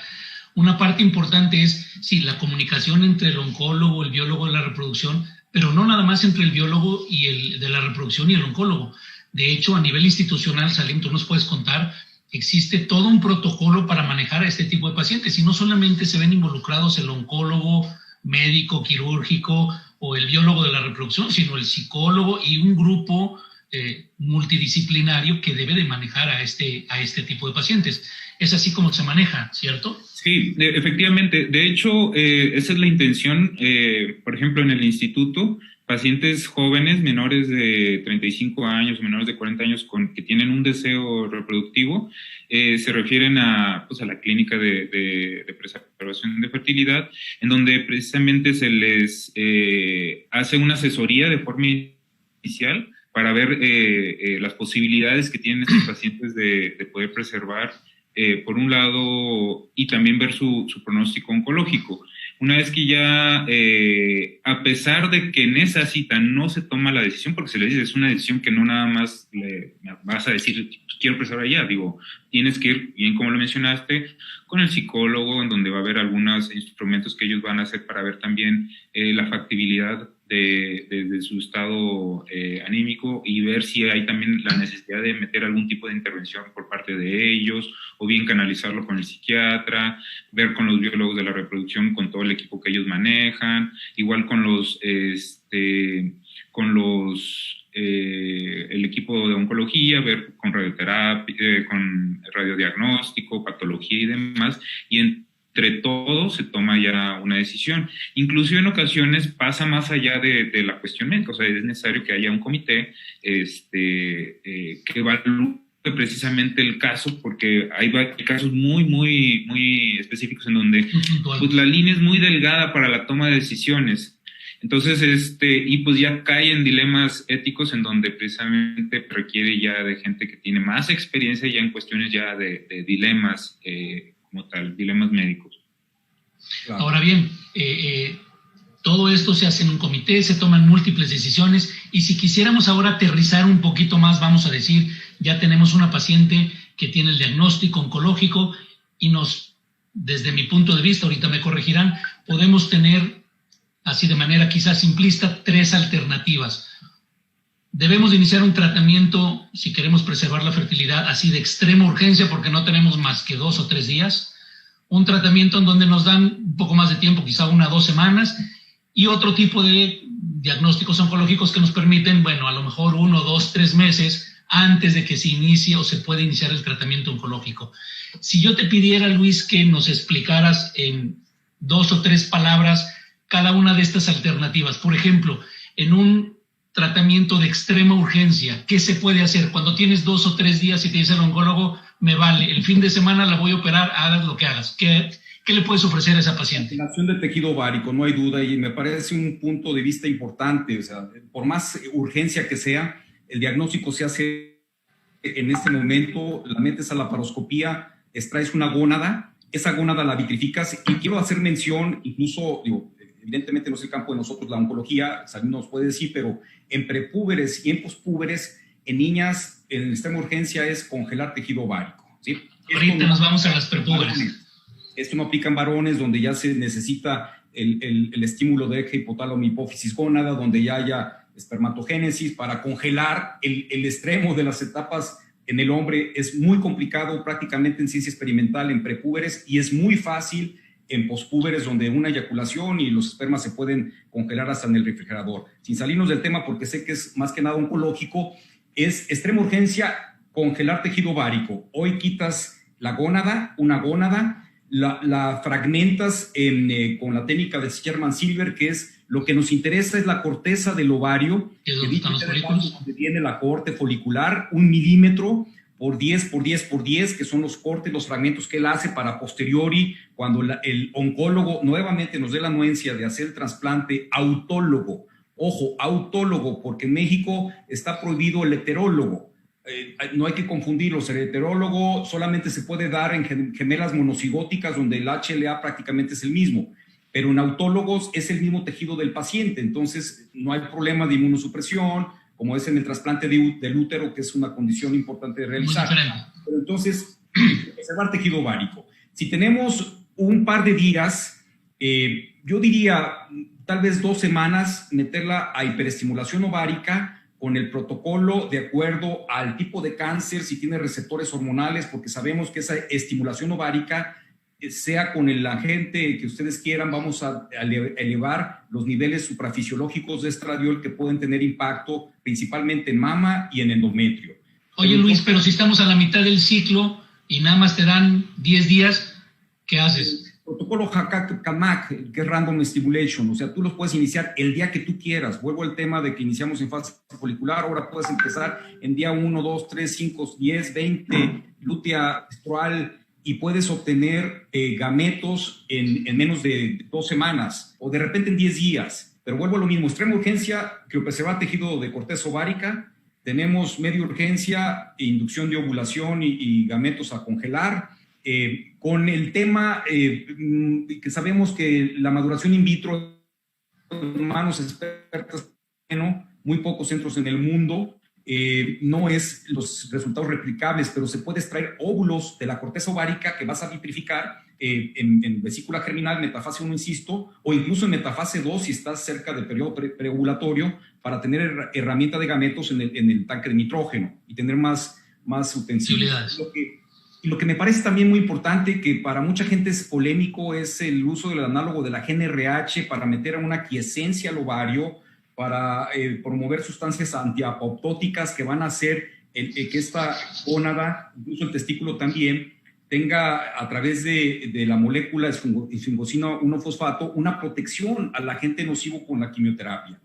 una parte importante es, sí, la comunicación entre el oncólogo, el biólogo de la reproducción, pero no nada más entre el biólogo y el de la reproducción y el oncólogo. De hecho, a nivel institucional, Salim, tú nos puedes contar, existe todo un protocolo para manejar a este tipo de pacientes y no solamente se ven involucrados el oncólogo, médico, quirúrgico o el biólogo de la reproducción, sino el psicólogo y un grupo multidisciplinario que debe de manejar a este tipo de pacientes. Es así como se maneja, ¿cierto? Sí, efectivamente. De hecho, esa es la intención. Por ejemplo, en el instituto, pacientes jóvenes, menores de 35 años, menores de 40 años, que tienen un deseo reproductivo, se refieren a la clínica de preservación de fertilidad, en donde precisamente se les hace una asesoría de forma inicial para ver las posibilidades que tienen estos pacientes de poder preservar, por un lado, y también ver su pronóstico oncológico. Una vez que ya, a pesar de que en esa cita no se toma la decisión, porque se le dice, es una decisión que no nada más le vas a decir, quiero preservar ya, tienes que ir, bien como lo mencionaste, con el psicólogo, en donde va a haber algunos instrumentos que ellos van a hacer para ver también la factibilidad de su estado anímico, y ver si hay también la necesidad de meter algún tipo de intervención por parte de ellos, o bien canalizarlo con el psiquiatra, ver con los biólogos de la reproducción, con todo el equipo que ellos manejan, igual con el equipo de oncología, ver con radioterapia, con radiodiagnóstico, patología y demás, y entre todos se toma ya una decisión. Inclusive en ocasiones pasa más allá de la cuestión médica, o sea, es necesario que haya un comité que evalúe precisamente el caso, porque hay casos muy, muy, muy específicos en donde pues, la línea es muy delgada para la toma de decisiones. Entonces, y pues ya cae en dilemas éticos en donde precisamente requiere ya de gente que tiene más experiencia ya en cuestiones ya de dilemas como tal, dilemas médicos. Claro. Ahora bien, todo esto se hace en un comité, se toman múltiples decisiones, y si quisiéramos ahora aterrizar un poquito más, vamos a decir, ya tenemos una paciente que tiene el diagnóstico oncológico y desde mi punto de vista, ahorita me corregirán, podemos tener, así de manera quizás simplista, 3 alternativas. Debemos de iniciar un tratamiento, si queremos preservar la fertilidad, así de extrema urgencia, porque no tenemos más que 2 o 3 días. Un tratamiento en donde nos dan un poco más de tiempo, quizá 1 o 2 semanas, y otro tipo de diagnósticos oncológicos que nos permiten, a lo mejor 1, 2, 3 meses antes de que se inicie o se pueda iniciar el tratamiento oncológico. Si yo te pidiera, Luis, que nos explicaras en 2 o 3 palabras cada una de estas alternativas. Por ejemplo, en un tratamiento de extrema urgencia, ¿qué se puede hacer? Cuando tienes 2 o 3 días y te dice el oncólogo, me vale, el fin de semana la voy a operar, hagas lo que hagas. ¿Qué le puedes ofrecer a esa paciente? Ventilación de tejido ovárico, no hay duda, y me parece un punto de vista importante. O sea, por más urgencia que sea, el diagnóstico se hace en este momento, la metes a la laparoscopía, extraes una gónada, esa gónada la vitrificas, y quiero hacer mención, incluso, evidentemente no es el campo de nosotros, la oncología, Salim nos puede decir, pero en prepúberes y en pospúberes, en niñas, en extrema urgencia es congelar tejido ovárico, ¿sí? Ahorita nos vamos a las prepúberes. Esto no aplica en varones, donde ya se necesita el estímulo de eje, hipotálamo, hipófisis, gónada, donde ya haya espermatogénesis. Para congelar el extremo de las etapas en el hombre es muy complicado, prácticamente en ciencia experimental en prepúberes, y es muy fácil en pospúberes, donde una eyaculación y los espermas se pueden congelar hasta en el refrigerador. Sin salirnos del tema, porque sé que es más que nada oncológico, es extrema urgencia congelar tejido ovárico. Hoy quitas la gónada, una gónada, la fragmentas con la técnica de Sherman-Silver, que es lo que nos interesa, es la corteza del ovario, que están los folículos, donde viene la cohorte folicular, 1 milímetro por 10 por 10 por 10, que son los cortes, los fragmentos que él hace para posteriori, cuando el oncólogo nuevamente nos dé la anuencia de hacer el trasplante autólogo. Ojo, autólogo, porque en México está prohibido el heterólogo. No hay que confundirlos. El heterólogo solamente se puede dar en gemelas monocigóticas, donde el HLA prácticamente es el mismo, pero en autólogos es el mismo tejido del paciente, entonces no hay problema de inmunosupresión, como es en el trasplante del útero, que es una condición importante de realizar. Pero entonces, preservar tejido ovárico. Si tenemos un par de días, yo diría tal vez 2 semanas, meterla a hiperestimulación ovárica, con el protocolo de acuerdo al tipo de cáncer, si tiene receptores hormonales, porque sabemos que esa estimulación ovárica sea con el agente que ustedes quieran, vamos a elevar los niveles suprafisiológicos de estradiol que pueden tener impacto principalmente en mama y en endometrio. Oye, Luis, pero si estamos a la mitad del ciclo y nada más te dan 10 días, ¿qué haces? El protocolo HACAC, que es Random Stimulation, o sea, tú los puedes iniciar el día que tú quieras. Vuelvo al tema de que iniciamos en fase folicular, ahora puedes empezar en día 1, 2, 3, 5, 10, 20, lútea menstrual, y puedes obtener gametos en menos de 2 semanas o de repente en 10 días. Pero vuelvo a lo mismo, extrema urgencia, criopreservar tejido de corteza ovárica, tenemos media urgencia, inducción de ovulación y gametos a congelar. Con el tema que sabemos que la maduración in vitro en manos expertas, muy pocos centros en el mundo, no es los resultados replicables, pero se puede extraer óvulos de la corteza ovárica que vas a vitrificar en vesícula germinal, metafase 1, insisto, o incluso en metafase 2 si estás cerca del periodo preovulatorio, para tener herramienta de gametos en el tanque de nitrógeno y tener más utensilios. Lo que me parece también muy importante, que para mucha gente es polémico, es el uso del análogo de la GnRH para meter a una quiescencia al ovario, para promover sustancias antiapoptóticas que van a hacer que esta gónada, incluso el testículo también, tenga a través de la molécula esfingosina 1-fosfato una protección al agente nocivo con la quimioterapia.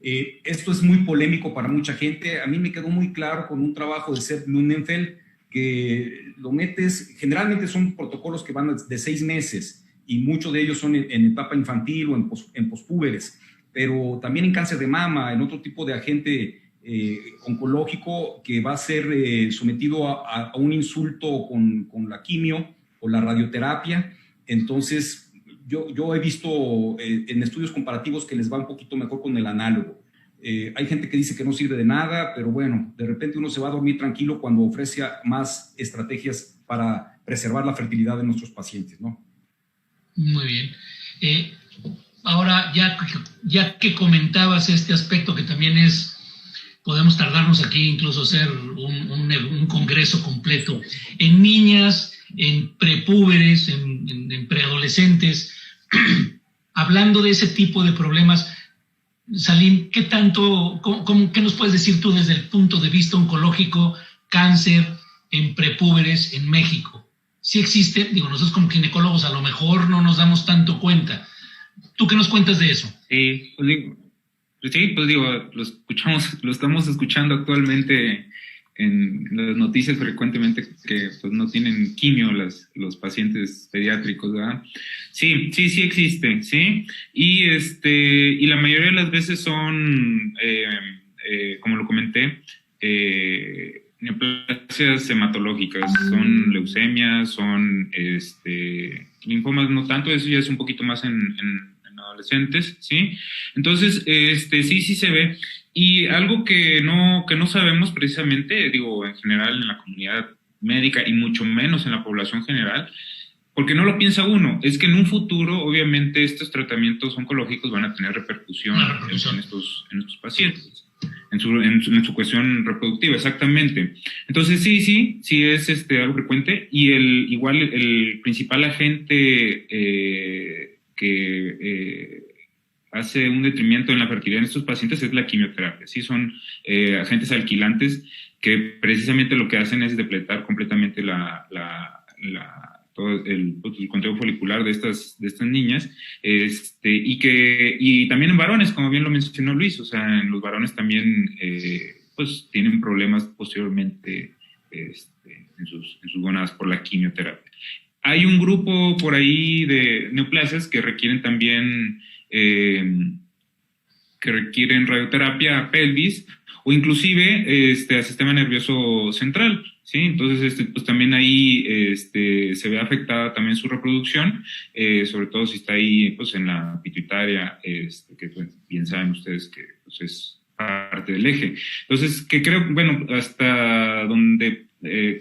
Esto es muy polémico para mucha gente. A mí me quedó muy claro con un trabajo de Seth Blumenfeld, que lo metes, generalmente son protocolos que van de 6 meses y muchos de ellos son en etapa infantil o en pospúberes, pero también en cáncer de mama, en otro tipo de agente oncológico que va a ser sometido a un insulto con la quimio o la radioterapia. Entonces, yo he visto en estudios comparativos que les va un poquito mejor con el análogo. Hay gente que dice que no sirve de nada, pero bueno, de repente uno se va a dormir tranquilo cuando ofrece más estrategias para preservar la fertilidad de nuestros pacientes, ¿no? Muy bien. Ahora, ya que comentabas este aspecto que también podemos tardarnos aquí, incluso hacer un congreso completo, en niñas, en prepúberes, en preadolescentes, hablando de ese tipo de problemas, Salim, ¿qué nos puedes decir tú desde el punto de vista oncológico, cáncer en prepúberes en México? ¿Sí existe? Digo, nosotros como ginecólogos a lo mejor no nos damos tanto cuenta. ¿Tú qué nos cuentas de eso? Sí, pues digo, lo estamos escuchando actualmente en las noticias frecuentemente, que pues no tienen quimio los pacientes pediátricos, ¿verdad? Sí existe, ¿sí? Y la mayoría de las veces son, como lo comenté, neoplasias hematológicas, son leucemias, son linfomas, no tanto, eso ya es un poquito más en adolescentes, ¿sí? Entonces, sí se ve. Y algo que no sabemos precisamente, digo, en general en la comunidad médica y mucho menos en la población general, porque no lo piensa uno, es que en un futuro, obviamente, estos tratamientos oncológicos van a tener repercusión en estos pacientes, en su cuestión reproductiva, exactamente. Entonces, sí es algo frecuente, y el principal agente que hace un detrimento en la fertilidad en estos pacientes es la quimioterapia. Sí, son agentes alquilantes que precisamente lo que hacen es depletar completamente todo el conteo folicular de estas niñas, y también en varones, como bien lo mencionó Luis, o sea, en los varones también pues tienen problemas posteriormente en sus gónadas por la quimioterapia. Hay un grupo por ahí de neoplasias que requieren también radioterapia a pelvis o inclusive al sistema nervioso central, ¿sí? Entonces, pues también ahí se ve afectada también su reproducción, sobre todo si está ahí pues en la pituitaria, que pues, bien saben ustedes que pues, es parte del eje. Entonces, que creo, bueno, hasta donde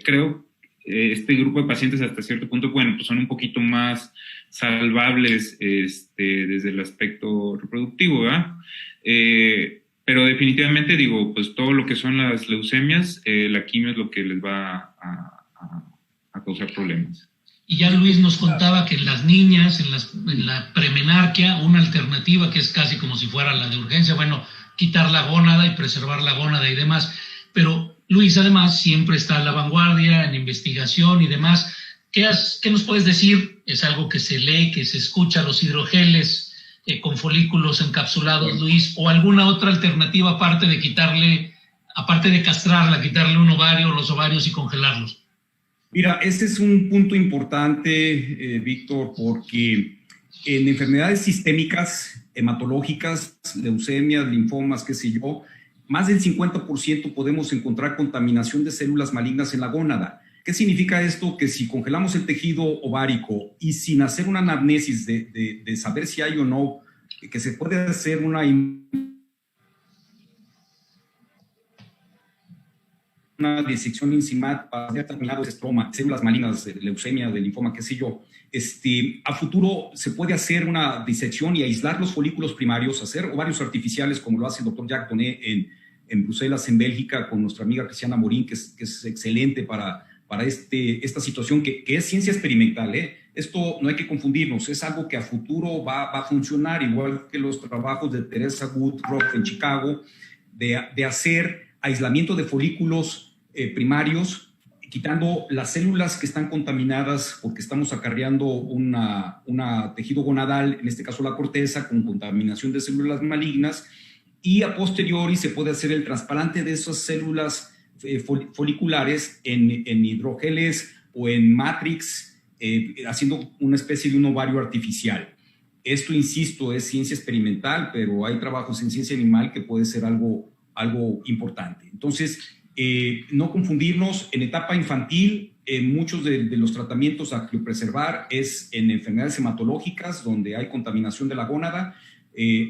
creo este grupo de pacientes hasta cierto punto, bueno, pues son un poquito más salvables desde el aspecto reproductivo, ¿verdad? Pero definitivamente digo, pues todo lo que son las leucemias, la quimio es lo que les va a causar problemas. Y ya Luis nos contaba que en las niñas, en la premenarquia, una alternativa que es casi como si fuera la de urgencia, bueno, quitar la gónada y preservar la gónada y demás. Pero Luis, además, siempre está a la vanguardia en investigación y demás. ¿Qué nos puedes decir? Es algo que se lee, que se escucha, los hidrogeles con folículos encapsulados, Luis, o alguna otra alternativa aparte de castrarla, quitarle un ovario, los ovarios y congelarlos. Mira, ese es un punto importante, Víctor, porque en enfermedades sistémicas, hematológicas, leucemias, linfomas, qué sé yo, más del 50% podemos encontrar contaminación de células malignas en la gónada. ¿Qué significa esto? Que si congelamos el tejido ovárico y sin hacer una anamnesis de saber si hay o no, que se puede hacer una disección enzimática para determinados estroma, células malignas de leucemia, de linfoma, qué sé yo, a futuro se puede hacer una disección y aislar los folículos primarios, hacer ovarios artificiales como lo hace el doctor Jacques Donnet en Bruselas, en Bélgica, con nuestra amiga Cristiana Morín, que es excelente para esta situación que es ciencia experimental. Esto no hay que confundirnos, es algo que a futuro va a funcionar, igual que los trabajos de Teresa Woodruff en Chicago, de hacer aislamiento de folículos primarios, quitando las células que están contaminadas porque estamos acarreando una tejido gonadal, en este caso la corteza, con contaminación de células malignas, y a posteriori se puede hacer el trasplante de esas células foliculares en hidrogeles o en matrix, haciendo una especie de un ovario artificial. Esto, insisto, es ciencia experimental, pero hay trabajos en ciencia animal que puede ser algo importante. Entonces, no confundirnos. En etapa infantil, muchos de los tratamientos a criopreservar es en enfermedades hematológicas donde hay contaminación de la gónada,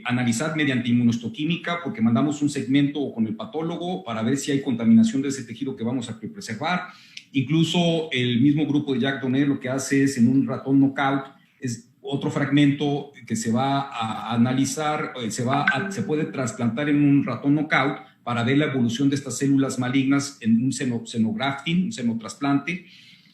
analizar mediante inmunohistoquímica, porque mandamos un segmento con el patólogo para ver si hay contaminación de ese tejido que vamos a criopreservar. Incluso el mismo grupo de Jacques Donnet lo que hace es en un ratón knockout, es otro fragmento que se va a analizar, se puede trasplantar en un ratón knockout para ver la evolución de estas células malignas en un xenografting, un xenotrasplante,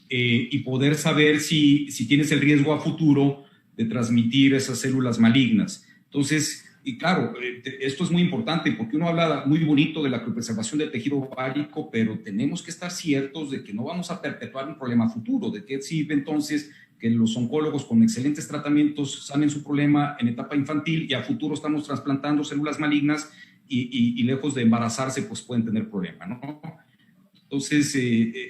y poder saber si tienes el riesgo a futuro de transmitir esas células malignas. Entonces, y claro, esto es muy importante porque uno habla muy bonito de la criopreservación del tejido ovárico, pero tenemos que estar ciertos de que no vamos a perpetuar un problema futuro. ¿De qué sirve entonces que los oncólogos con excelentes tratamientos sanen su problema en etapa infantil y a futuro estamos trasplantando células malignas y lejos de embarazarse, pues pueden tener problemas, ¿no? Entonces,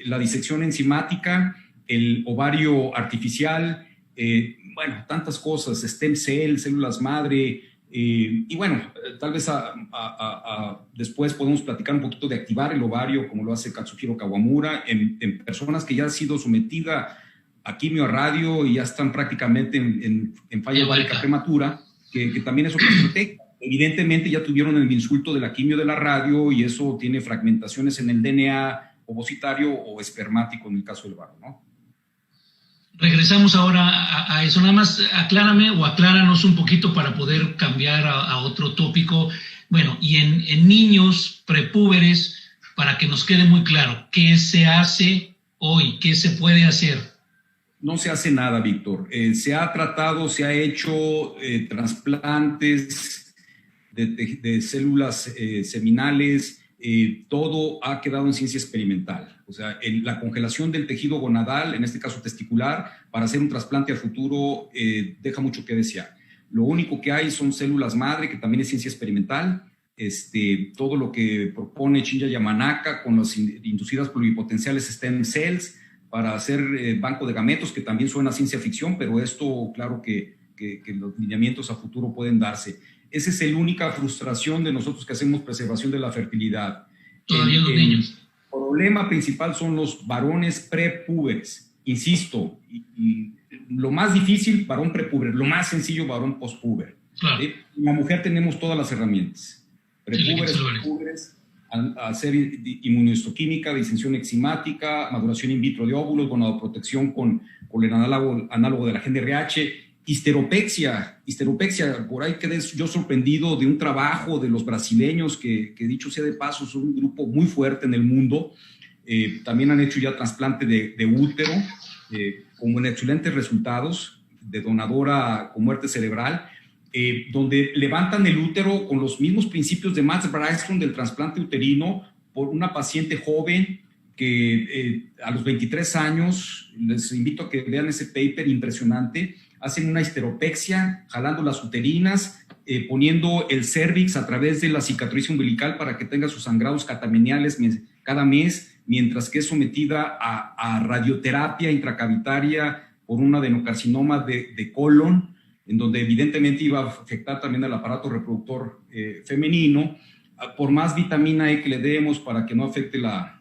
la disección enzimática, el ovario artificial, bueno, tantas cosas, stem cell, células madre, y bueno, tal vez después podemos platicar un poquito de activar el ovario, como lo hace Katsuhiro Kawamura, en personas que ya han sido sometidas a quimio, a radio y ya están prácticamente en falla ovárica prematura, que también es otra estrategia. Evidentemente ya tuvieron el insulto de la quimio, de la radio, y eso tiene fragmentaciones en el DNA ovocitario o espermático en el caso del varón, ¿no? Regresamos ahora a eso. Nada más aclárame o acláranos un poquito para poder cambiar a otro tópico. Bueno, y en niños prepúberes, para que nos quede muy claro, ¿qué se hace hoy? ¿Qué se puede hacer? No se hace nada, Víctor. Se ha tratado, se ha hecho trasplantes de células seminales, todo ha quedado en ciencia experimental. O sea, la congelación del tejido gonadal, en este caso testicular, para hacer un trasplante a futuro deja mucho que desear. Lo único que hay son células madre, que también es ciencia experimental. Todo lo que propone Shinya Yamanaka con las inducidas pluripotenciales stem cells para hacer banco de gametos, que también suena a ciencia ficción, pero esto, claro que los lineamientos a futuro pueden darse. Esa es la única frustración de nosotros que hacemos preservación de la fertilidad. Todavía los niños. El problema principal son los varones prepúberes. Insisto, y lo más difícil, varón prepúber, lo más sencillo, varón postpúber. Claro. La mujer tenemos todas las herramientas. Prepúberes, postpúberes, hacer inmunohistoquímica, disensión enzimática, maduración in vitro de óvulos, gonadoprotección con el análogo de la gen de RH. Histeropexia, por ahí quedé yo sorprendido de un trabajo de los brasileños que dicho sea de paso, son un grupo muy fuerte en el mundo, También han hecho ya trasplante de útero, con excelentes resultados, de donadora con muerte cerebral, donde levantan el útero con los mismos principios de Max Bryson del trasplante uterino por una paciente joven que a los 23 años, les invito a que vean ese paper impresionante, hacen una histeropexia, jalando las uterinas, poniendo el cervix a través de la cicatriz umbilical para que tenga sus sangrados catameniales cada mes, mientras que es sometida a radioterapia intracavitaria por un adenocarcinoma de colon, en donde evidentemente iba a afectar también al aparato reproductor femenino, por más vitamina E que le demos para que no afecte la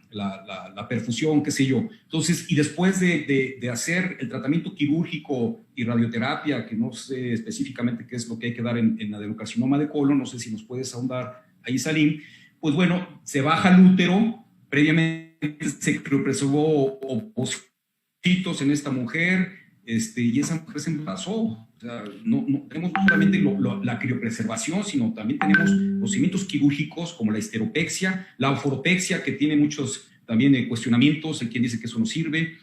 perfusión, qué sé yo. Entonces, y después de hacer el tratamiento quirúrgico y radioterapia, que no sé específicamente qué es lo que hay que dar en adenocarcinoma de colon, no sé si nos puedes ahondar ahí, Salim, pues bueno, se baja el útero, previamente se criopreservó ovocitos en esta mujer, y esa mujer se embarazó. O sea, no tenemos no solamente la criopreservación, sino también tenemos procedimientos quirúrgicos como la histeropexia, la oforopexia, que tiene muchos también cuestionamientos. Hay quien dice que eso no sirve,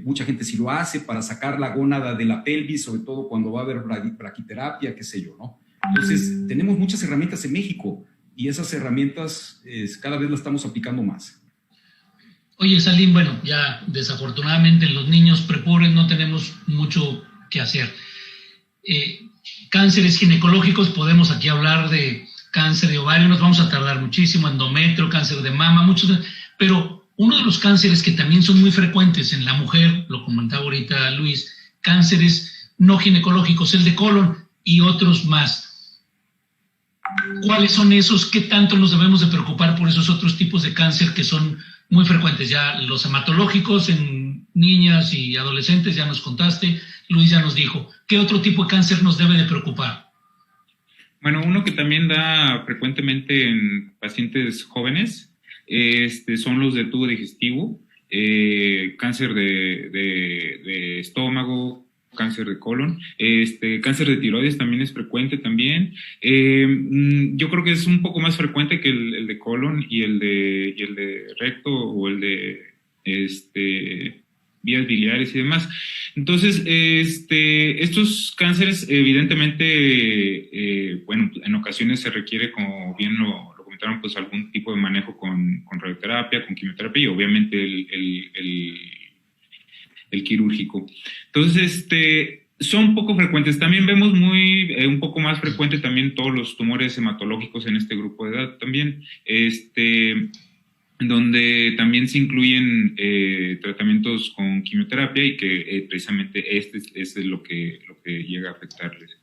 mucha gente sí lo hace para sacar la gónada de la pelvis, sobre todo cuando va a haber braquiterapia, qué sé yo, ¿no? Entonces, tenemos muchas herramientas en México y esas herramientas cada vez las estamos aplicando más. Oye, Salim, bueno, ya desafortunadamente en los niños prepubres no tenemos mucho que hacer. Cánceres ginecológicos, podemos aquí hablar de cáncer de ovario, nos vamos a tardar muchísimo, endometrio, cáncer de mama, muchos, pero uno de los cánceres que también son muy frecuentes en la mujer, lo comentaba ahorita Luis, cánceres no ginecológicos, el de colon y otros más. ¿Cuáles son esos? ¿Qué tanto nos debemos de preocupar por esos otros tipos de cáncer que son muy frecuentes? Ya los hematológicos en niñas y adolescentes, ya nos contaste, Luis ya nos dijo. ¿Qué otro tipo de cáncer nos debe de preocupar? Bueno, uno que también da frecuentemente en pacientes jóvenes son los de tubo digestivo, cáncer de estómago, cáncer de colon, cáncer de tiroides también es frecuente también. Yo creo que es un poco más frecuente que el de colon y el de recto o el de vías biliares y demás. Entonces, estos cánceres, evidentemente, bueno, en ocasiones se requiere, como bien lo comentaron, pues algún tipo de manejo con radioterapia, con quimioterapia y obviamente el quirúrgico. Entonces, son poco frecuentes. También vemos un poco más frecuente también todos los tumores hematológicos en este grupo de edad también, donde también se incluyen tratamientos con quimioterapia y que precisamente es lo que llega a afectarles.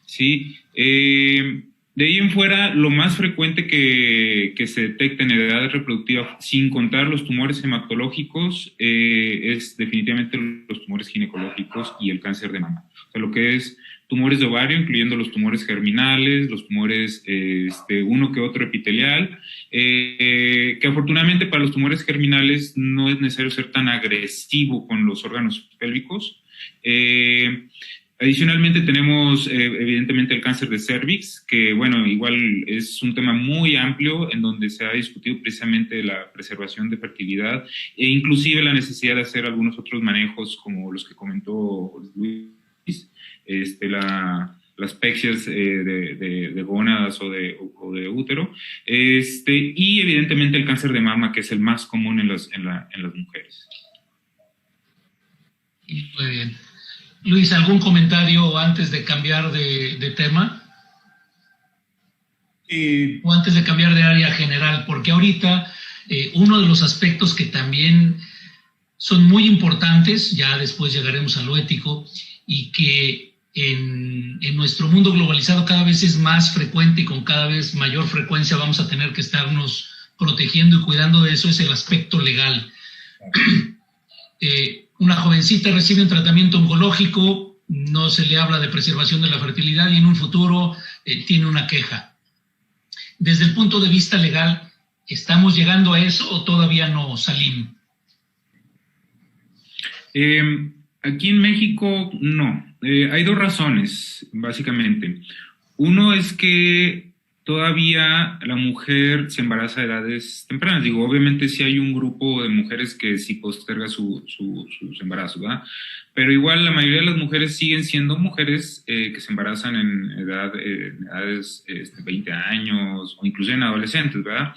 Sí, de ahí en fuera, lo más frecuente que se detecta en edad reproductiva, sin contar los tumores hematológicos, es definitivamente los tumores ginecológicos y el cáncer de mama. O sea, lo que es tumores de ovario, incluyendo los tumores germinales, los tumores, uno que otro epitelial, que afortunadamente para los tumores germinales no es necesario ser tan agresivo con los órganos pélvicos. Adicionalmente tenemos evidentemente el cáncer de cervix, que bueno, igual es un tema muy amplio en donde se ha discutido precisamente la preservación de fertilidad e inclusive la necesidad de hacer algunos otros manejos como los que comentó Luis, las pexias de gónadas o de útero, y evidentemente el cáncer de mama, que es el más común en las mujeres. Muy bien. Luis, ¿algún comentario antes de cambiar de tema? O antes de cambiar de área general, porque ahorita uno de los aspectos que también son muy importantes, ya después llegaremos a lo ético, y que en nuestro mundo globalizado cada vez es más frecuente y con cada vez mayor frecuencia vamos a tener que estarnos protegiendo y cuidando de eso, es el aspecto legal. Una jovencita recibe un tratamiento oncológico, no se le habla de preservación de la fertilidad y en un futuro tiene una queja. Desde el punto de vista legal, ¿estamos llegando a eso o todavía no, Salim? Aquí en México, no. Hay dos razones, básicamente. Uno es que todavía la mujer se embaraza a edades tempranas. Digo, obviamente sí hay un grupo de mujeres que sí posterga sus embarazos, ¿verdad? Pero igual la mayoría de las mujeres siguen siendo mujeres que se embarazan en edades 20 años o incluso en adolescentes, ¿verdad?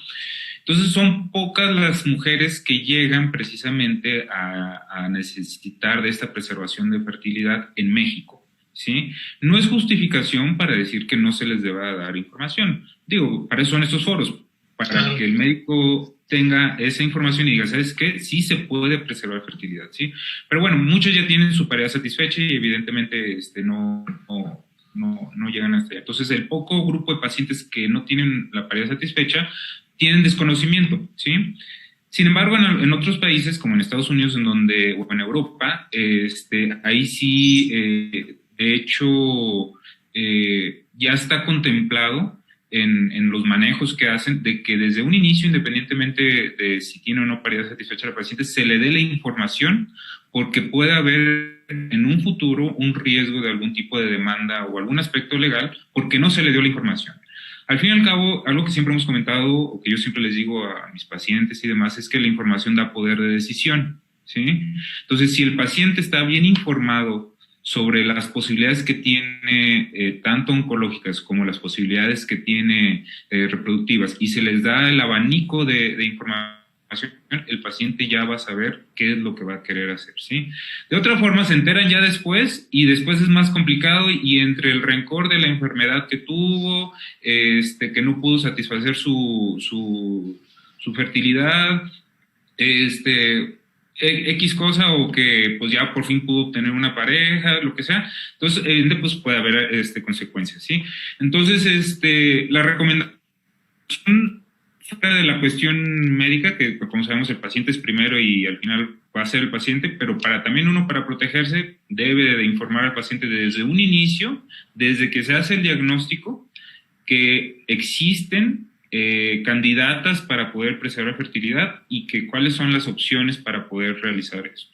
Entonces son pocas las mujeres que llegan precisamente a necesitar de esta preservación de fertilidad en México. ¿Sí? No es justificación para decir que no se les deba dar información. Digo, para eso son estos foros, para que el médico tenga esa información y diga, ¿sabes qué? Sí se puede preservar fertilidad, ¿sí? Pero bueno, muchos ya tienen su pareja satisfecha y evidentemente no llegan hasta allá. Entonces, el poco grupo de pacientes que no tienen la pareja satisfecha tienen desconocimiento, ¿sí? Sin embargo, en otros países, como en Estados Unidos o en Europa, ahí sí... de hecho, ya está contemplado en los manejos que hacen de que desde un inicio, independientemente de si tiene o no pareja satisfecha al paciente, se le dé la información porque puede haber en un futuro un riesgo de algún tipo de demanda o algún aspecto legal porque no se le dio la información. Al fin y al cabo, algo que siempre hemos comentado o que yo siempre les digo a mis pacientes y demás es que la información da poder de decisión, ¿sí? Entonces, si el paciente está bien informado sobre las posibilidades que tiene tanto oncológicas como las posibilidades que tiene reproductivas y se les da el abanico de información, el paciente ya va a saber qué es lo que va a querer hacer, ¿sí? De otra forma se enteran ya después y después es más complicado y entre el rencor de la enfermedad que tuvo, que no pudo satisfacer su fertilidad, X cosa o que pues ya por fin pudo obtener una pareja, lo que sea, entonces pues puede haber consecuencias, ¿sí? Entonces, la recomendación fuera de la cuestión médica, que como sabemos el paciente es primero y al final va a ser el paciente, pero también uno para protegerse debe de informar al paciente desde un inicio, desde que se hace el diagnóstico, que existen candidatas para poder preservar fertilidad y que cuáles son las opciones para poder realizar eso.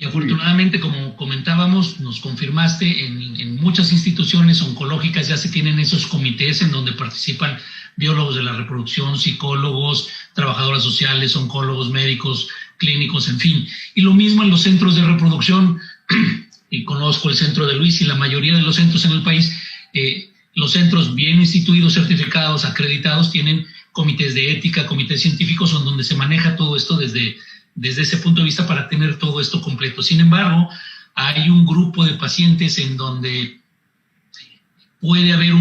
Y afortunadamente, como comentábamos, nos confirmaste, en muchas instituciones oncológicas ya se tienen esos comités en donde participan biólogos de la reproducción, psicólogos, trabajadoras sociales, oncólogos, médicos, clínicos, en fin. Y lo mismo en los centros de reproducción, y conozco el centro de Luis y la mayoría de los centros en el país, los centros bien instituidos, certificados, acreditados, tienen comités de ética, comités científicos, donde se maneja todo esto desde ese punto de vista para tener todo esto completo. Sin embargo, hay un grupo de pacientes en donde puede haber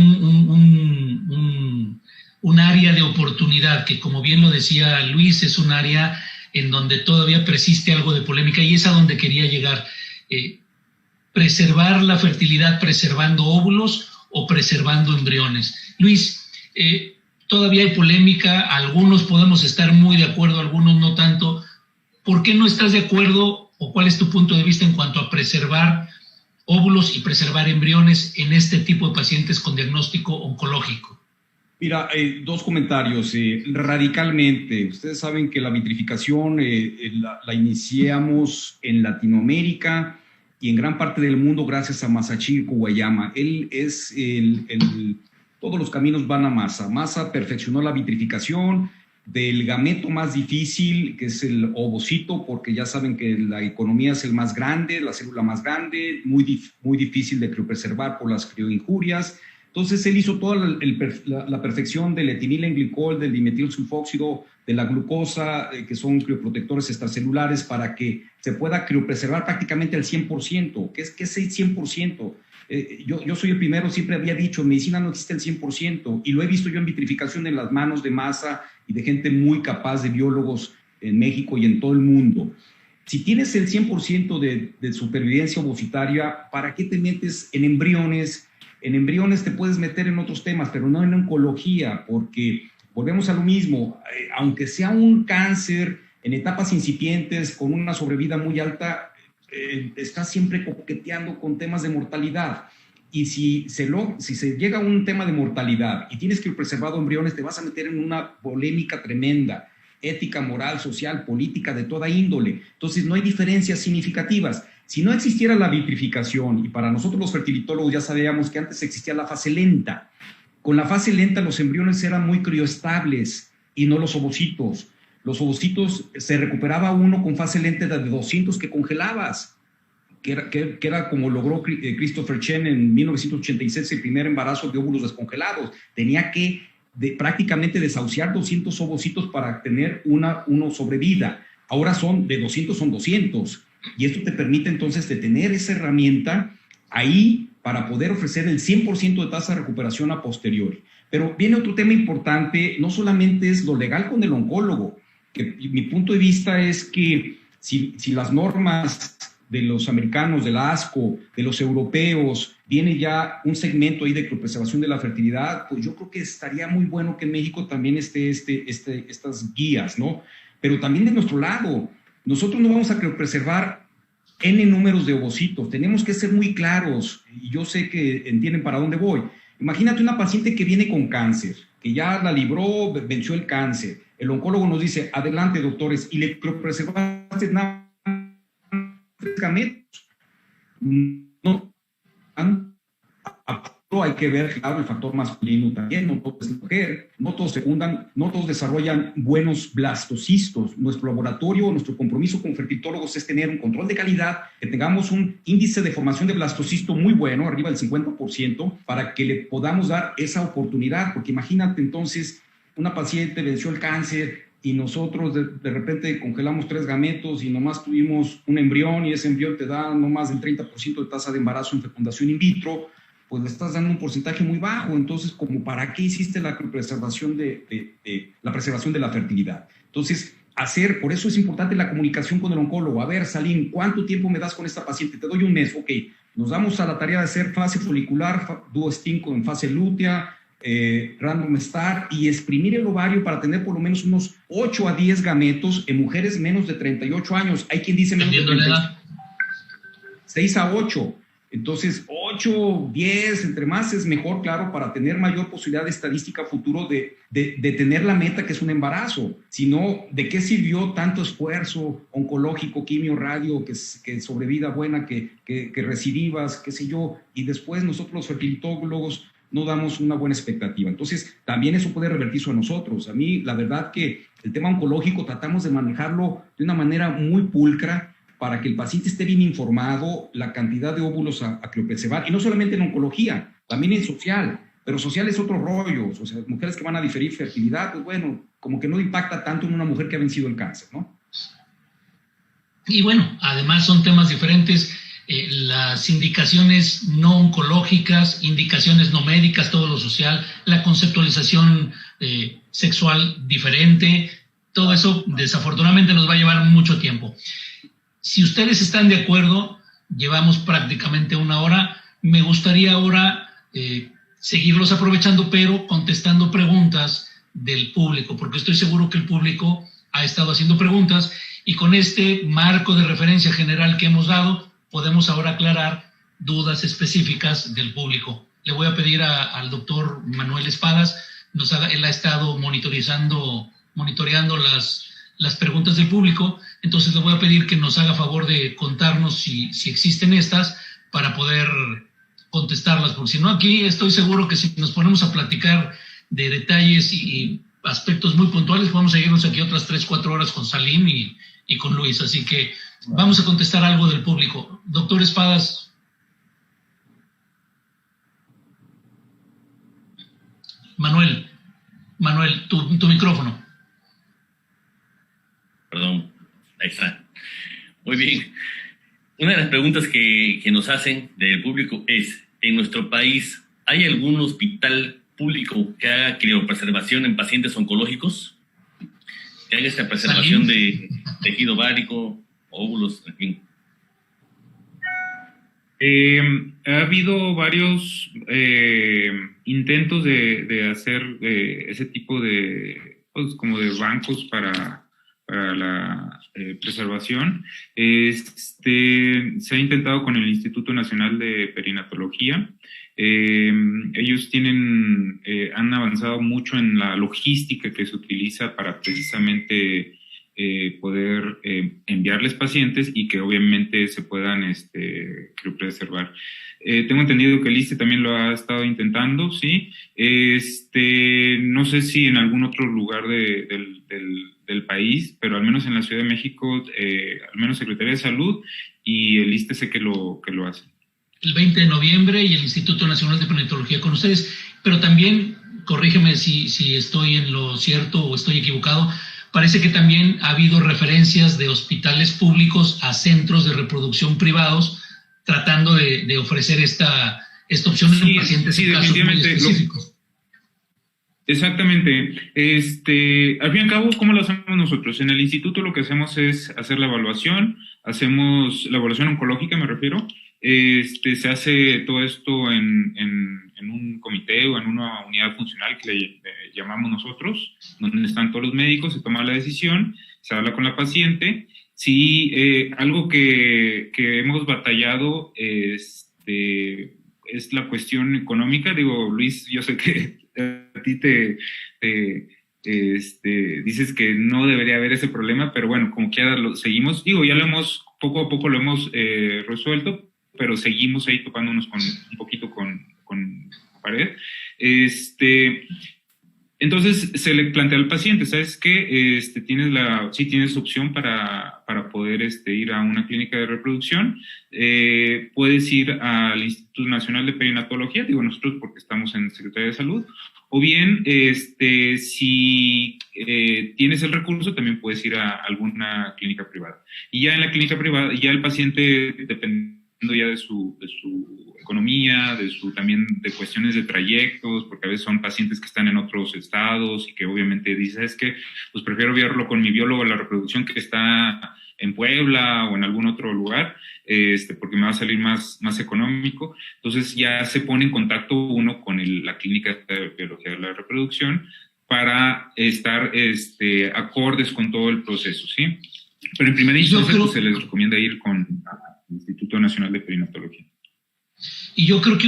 un área de oportunidad que, como bien lo decía Luis, es un área en donde todavía persiste algo de polémica y es a donde quería llegar. Preservar la fertilidad preservando óvulos o preservando embriones. Luis, todavía hay polémica, algunos podemos estar muy de acuerdo, algunos no tanto. ¿Por qué no estás de acuerdo o cuál es tu punto de vista en cuanto a preservar óvulos y preservar embriones en este tipo de pacientes con diagnóstico oncológico? Mira, dos comentarios. Radicalmente, ustedes saben que la vitrificación la iniciamos en Latinoamérica y en gran parte del mundo gracias a Masachiko Guayama. Él es todos los caminos van a Masa. Masa perfeccionó la vitrificación del gameto más difícil, que es el ovocito, porque ya saben que la economía es el más grande, la célula más grande, muy difícil de criopreservar por las crioinjurias. Entonces, él hizo toda la perfección del etilenglicol, del dimetilsulfóxido, de la glucosa, que son crioprotectores extracelulares, para que se pueda criopreservar prácticamente al 100%. ¿Qué es el 100%? Yo soy el primero, siempre había dicho, en medicina no existe el 100%, y lo he visto yo en vitrificación en las manos de Masa y de gente muy capaz, de biólogos en México y en todo el mundo. Si tienes el 100% de supervivencia ovocitaria, ¿para qué te metes en embriones? En embriones te puedes meter en otros temas, pero no en oncología, porque volvemos a lo mismo. Aunque sea un cáncer en etapas incipientes con una sobrevida muy alta, estás siempre coqueteando con temas de mortalidad. Y si se llega a un tema de mortalidad y tienes que preservar embriones, te vas a meter en una polémica tremenda, ética, moral, social, política, de toda índole. Entonces no hay diferencias significativas. Si no existiera la vitrificación, y para nosotros los fertilitólogos ya sabíamos que antes existía la fase lenta, Con la fase lenta los embriones eran muy crioestables y no los ovocitos. Los ovocitos se recuperaba uno con fase lenta de 200 que congelabas, que era como logró Christopher Chen en 1986 el primer embarazo de óvulos descongelados. Tenía que prácticamente desahuciar 200 ovocitos para tener uno sobrevida. Ahora de 200 son 200. Y esto te permite entonces de tener esa herramienta ahí para poder ofrecer el 100% de tasa de recuperación a posteriori. Pero viene otro tema importante, no solamente es lo legal con el oncólogo, que mi punto de vista es que si las normas de los americanos, de la ASCO, de los europeos, viene ya un segmento ahí de criopreservación de la fertilidad, pues yo creo que estaría muy bueno que en México también esté estas guías, ¿no? Pero también de nuestro lado, nosotros no vamos a criopreservar N números de ovocitos, tenemos que ser muy claros, y yo sé que entienden para dónde voy. Imagínate una paciente que viene con cáncer, que ya la libró, venció el cáncer. El oncólogo nos dice, adelante doctores, y le criopreservaste nada gametos. No, hay que ver, claro, el factor masculino también, no todo es mujer, no todos secundan, no todos desarrollan buenos blastocistos. Nuestro laboratorio, nuestro compromiso con fertilitólogos es tener un control de calidad, que tengamos un índice de formación de blastocisto muy bueno, arriba del 50%, para que le podamos dar esa oportunidad, porque imagínate entonces, una paciente venció el cáncer, y nosotros de repente congelamos 3 gametos y nomás tuvimos un embrión y ese embrión te da no más del 30% de tasa de embarazo en fecundación in vitro, pues le estás dando un porcentaje muy bajo. Entonces, ¿como para qué hiciste la preservación la preservación de la fertilidad? Entonces, por eso es importante la comunicación con el oncólogo. A ver, Salim, ¿cuánto tiempo me das con esta paciente? Te doy un mes, ok. Nos damos a la tarea de hacer fase folicular, duo-stinco en fase lútea, random start, y exprimir el ovario para tener por lo menos unos 8 a 10 gametos en mujeres menos de 38 años. Hay quien dice menos de 38. 6 a 8. Entonces, 8, 10, entre más es mejor, claro, para tener mayor posibilidad de estadística futuro de tener la meta que es un embarazo. Si no, ¿de qué sirvió tanto esfuerzo oncológico, quimio, radio, que sobrevida buena, que recidivas, qué sé yo? Y después nosotros los fertilitólogos no damos una buena expectativa. Entonces, también eso puede revertirse a nosotros. A mí, la verdad que el tema oncológico tratamos de manejarlo de una manera muy pulcra para que el paciente esté bien informado, la cantidad de óvulos a criopreservar, y no solamente en oncología, también en social, pero social es otro rollo. O sea, mujeres que van a diferir fertilidad, pues bueno, como que no impacta tanto en una mujer que ha vencido el cáncer, ¿no? Y bueno, además son temas diferentes. Las indicaciones no oncológicas, indicaciones no médicas, todo lo social, la conceptualización sexual diferente, todo eso desafortunadamente nos va a llevar mucho tiempo. Si ustedes están de acuerdo, llevamos prácticamente 1 hora, me gustaría ahora seguirlos aprovechando, pero contestando preguntas del público, porque estoy seguro que el público ha estado haciendo preguntas, y con este marco de referencia general que hemos dado, podemos ahora aclarar dudas específicas del público. Le voy a pedir al doctor Manuel Espadas, él ha estado monitoreando las preguntas del público, entonces le voy a pedir que nos haga favor de contarnos si existen estas para poder contestarlas, porque si no, aquí estoy seguro que si nos ponemos a platicar de detalles y aspectos muy puntuales, vamos a irnos aquí otras 3-4 horas con Salim y con Luis, así que vamos a contestar algo del público. Doctor Espadas. Manuel, tu micrófono. Perdón, ahí está. Muy bien. Una de las preguntas que nos hacen del público es, ¿en nuestro país hay algún hospital público que haga criopreservación en pacientes oncológicos? Que haga esta preservación de tejido ovárico, óvulos, en fin. Ha habido varios intentos de hacer ese tipo de, pues, como de bancos para la preservación. Se ha intentado con el Instituto Nacional de Perinatología. Ellos han avanzado mucho en la logística que se utiliza para precisamente poder enviarles pacientes y que obviamente se puedan criopreservar. Tengo entendido que el ISSSTE también lo ha estado intentando, ¿sí? No sé si en algún otro lugar del país, pero al menos en la Ciudad de México, al menos Secretaría de Salud y el ISSSTE sé que lo hacen. El 20 de noviembre y el Instituto Nacional de Perinatología con ustedes, pero también, corrígeme si estoy en lo cierto o estoy equivocado, parece que también ha habido referencias de hospitales públicos a centros de reproducción privados tratando de ofrecer esta opción en pacientes en casos muy específicos. Exactamente. Al fin y al cabo, ¿cómo lo hacemos nosotros? En el instituto lo que hacemos es hacer la evaluación, hacemos la evaluación oncológica, me refiero. Se hace todo esto en un comité o en una unidad funcional que le llamamos nosotros, donde están todos los médicos, se toma la decisión, se habla con la paciente. Sí, algo que hemos batallado es la cuestión económica. Digo, Luis, yo sé que a ti dices que no debería haber ese problema, pero bueno, como quiera lo seguimos. Digo, ya poco a poco lo hemos resuelto, pero seguimos ahí topándonos un poquito con pared. Entonces se le plantea al paciente, ¿sabes qué? Tienes opción para poder ir a una clínica de reproducción. Puedes ir al Instituto Nacional de Perinatología, digo nosotros porque estamos en Secretaría de Salud, o bien si tienes el recurso también puedes ir a alguna clínica privada. Y ya en la clínica privada, ya el paciente, dependiendo ya de su economía, también de cuestiones de trayectos, porque a veces son pacientes que están en otros estados y que obviamente dices, es que pues prefiero verlo con mi biólogo de la reproducción que está en Puebla o en algún otro lugar, porque me va a salir más económico. Entonces ya se pone en contacto uno con la clínica de biología de la reproducción para estar acordes con todo el proceso, ¿sí? Pero en primera instancia pues, se les recomienda ir con el Instituto Nacional de Perinatología. Y yo creo que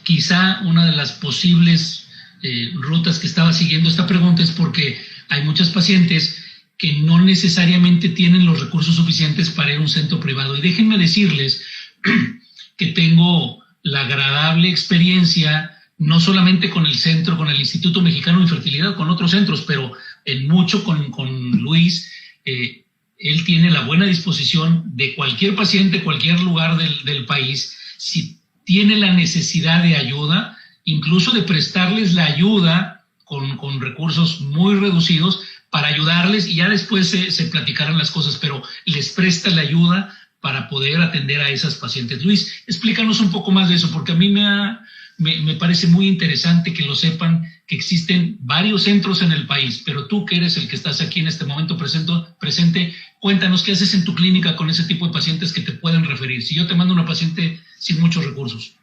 quizá una de las posibles rutas que estaba siguiendo esta pregunta es porque hay muchos pacientes que no necesariamente tienen los recursos suficientes para ir a un centro privado. Y déjenme decirles que tengo la agradable experiencia, no solamente con el centro, con el Instituto Mexicano de Infertilidad, con otros centros, pero en mucho con Luis. Él tiene la buena disposición de cualquier paciente, cualquier lugar del país, si tiene la necesidad de ayuda, incluso de prestarles la ayuda con recursos muy reducidos para ayudarles y ya después se platicarán las cosas, pero les presta la ayuda para poder atender a esas pacientes. Luis, explícanos un poco más de eso, porque a mí me parece muy interesante que lo sepan, que existen varios centros en el país, pero tú que eres el que estás aquí en este momento presente, cuéntanos qué haces en tu clínica con ese tipo de pacientes que te pueden referir. Si yo te mando una paciente sin muchos recursos.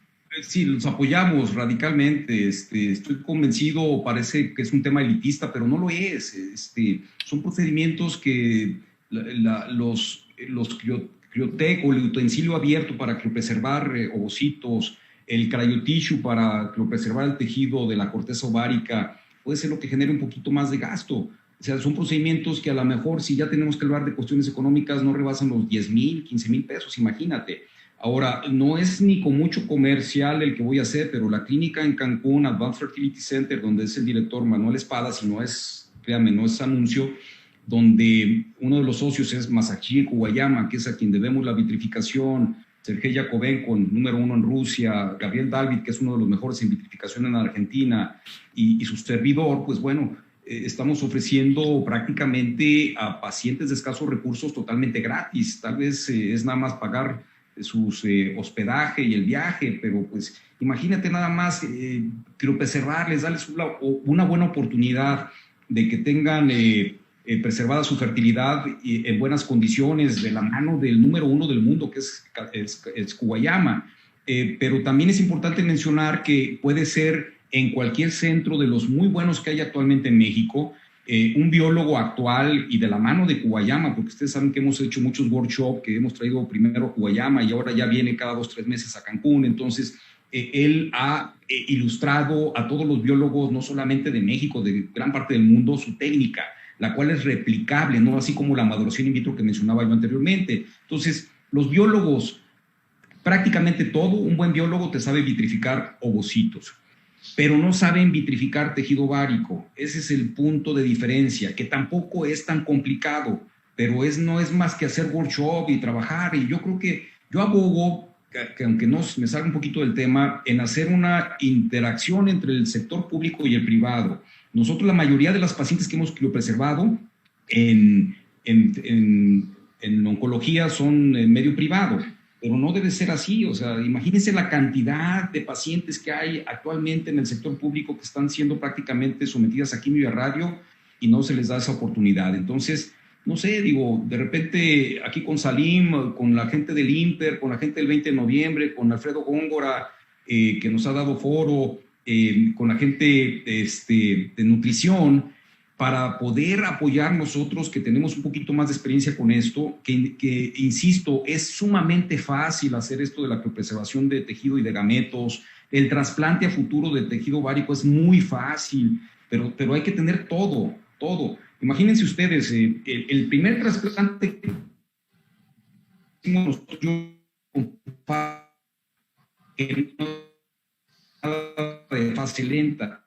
Sí, los apoyamos radicalmente. Estoy convencido, parece que es un tema elitista, pero no lo es. Son procedimientos que los criotec o el utensilio abierto para criopreservar ovocitos, el cryotissue para criopreservar el tejido de la corteza ovárica, puede ser lo que genere un poquito más de gasto. O sea, son procedimientos que a lo mejor, si ya tenemos que hablar de cuestiones económicas, no rebasan los 10,000, 15,000 pesos, imagínate. Ahora, no es ni con mucho comercial el que voy a hacer, pero la clínica en Cancún, Advanced Fertility Center, donde es el director Manuel Espadas, y no es, créanme, no es anuncio, donde uno de los socios es Masashi Kuwayama, que es a quien debemos la vitrificación, Sergei Yakovenko, número 1 en Rusia, Gabriel David, que es uno de los mejores en vitrificación en Argentina, y su servidor, pues bueno, estamos ofreciendo prácticamente a pacientes de escasos recursos totalmente gratis. Tal vez es nada más pagar sus hospedaje y el viaje, pero pues imagínate nada más criopreservarles, darles una buena oportunidad de que tengan preservada su fertilidad en buenas condiciones de la mano del número 1 del mundo, que es Kuwayama. Pero también es importante mencionar que puede ser en cualquier centro de los muy buenos que hay actualmente en México, un biólogo actual y de la mano de Kuwayama, porque ustedes saben que hemos hecho muchos workshops, que hemos traído primero a Kuwayama y ahora ya viene cada 2-3 meses a Cancún. Entonces, él ha ilustrado a todos los biólogos, no solamente de México, de gran parte del mundo, su técnica la cual es replicable, ¿no? Así como la maduración in vitro que mencionaba yo anteriormente. Entonces, los biólogos, prácticamente todo, un buen biólogo te sabe vitrificar ovocitos, pero no saben vitrificar tejido ovárico. Ese es el punto de diferencia, que tampoco es tan complicado, pero no es más que hacer workshop y trabajar. Y yo creo que yo abogo, que aunque no me salga un poquito del tema, en hacer una interacción entre el sector público y el privado. Nosotros, la mayoría de las pacientes que hemos criopreservado en oncología son en medio privado, pero no debe ser así. O sea, imagínense la cantidad de pacientes que hay actualmente en el sector público que están siendo prácticamente sometidas a quimio y a radio y no se les da esa oportunidad. Entonces, no sé, digo, de repente aquí con Salim, con la gente del INPER, con la gente del 20 de noviembre, con Alfredo Góngora, que nos ha dado foro, con la gente de nutrición, para poder apoyar nosotros que tenemos un poquito más de experiencia con esto, que insisto, es sumamente fácil hacer esto de la criopreservación de tejido y de gametos. El trasplante a futuro de tejido ovárico es muy fácil, pero hay que tener todo. Imagínense ustedes, el primer trasplante que hicimos nosotros de fase lenta,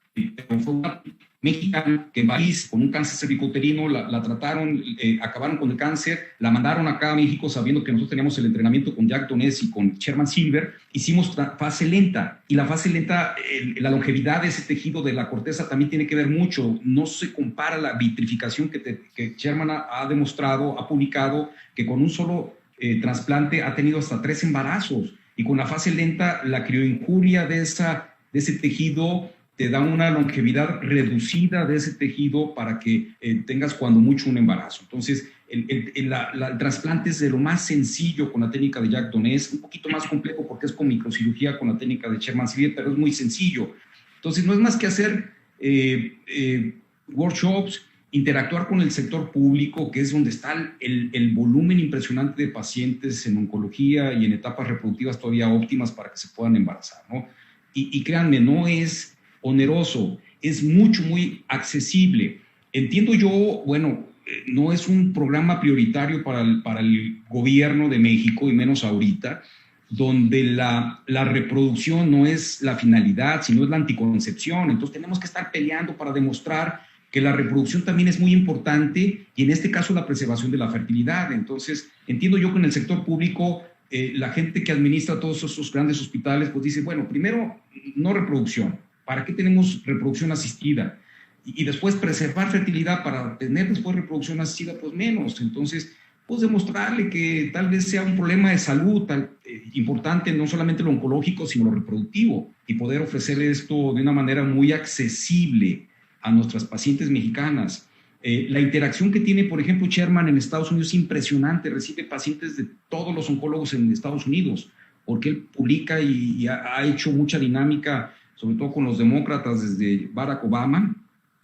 fue una mexicana que en París con un cáncer cervicouterino la trataron, acabaron con el cáncer, la mandaron acá a México sabiendo que nosotros teníamos el entrenamiento con Jack Donés y con Sherman Silver. Hicimos fase lenta, y la fase lenta, la longevidad de ese tejido de la corteza también tiene que ver mucho. No se compara la vitrificación que Sherman ha demostrado, ha publicado, que con un solo trasplante ha tenido hasta 3 embarazos, y con la fase lenta la crioinjuria de ese tejido te da una longevidad reducida de ese tejido para que tengas cuando mucho un embarazo. Entonces, el trasplante es de lo más sencillo con la técnica de Jack Donés, un poquito más complejo porque es con microcirugía con la técnica de Sherman Silver, pero es muy sencillo. Entonces, no es más que hacer workshops, interactuar con el sector público, que es donde está el volumen impresionante de pacientes en oncología y en etapas reproductivas todavía óptimas para que se puedan embarazar, ¿no? Y créanme, no es oneroso, es muy accesible. Entiendo yo, bueno, no es un programa prioritario para el gobierno de México, y menos ahorita, donde la reproducción no es la finalidad, sino es la anticoncepción. Entonces tenemos que estar peleando para demostrar que la reproducción también es muy importante, y en este caso la preservación de la fertilidad. Entonces entiendo yo que en el sector público la gente que administra todos esos grandes hospitales pues dice, bueno, primero no reproducción, ¿para qué tenemos reproducción asistida? Y después preservar fertilidad para tener después reproducción asistida, pues menos. Entonces, pues demostrarle que tal vez sea un problema de salud importante, no solamente lo oncológico, sino lo reproductivo, y poder ofrecerle esto de una manera muy accesible a nuestras pacientes mexicanas. La interacción que tiene, por ejemplo, Sherman en Estados Unidos es impresionante. Recibe pacientes de todos los oncólogos en Estados Unidos, porque él publica y ha hecho mucha dinámica, sobre todo con los demócratas desde Barack Obama,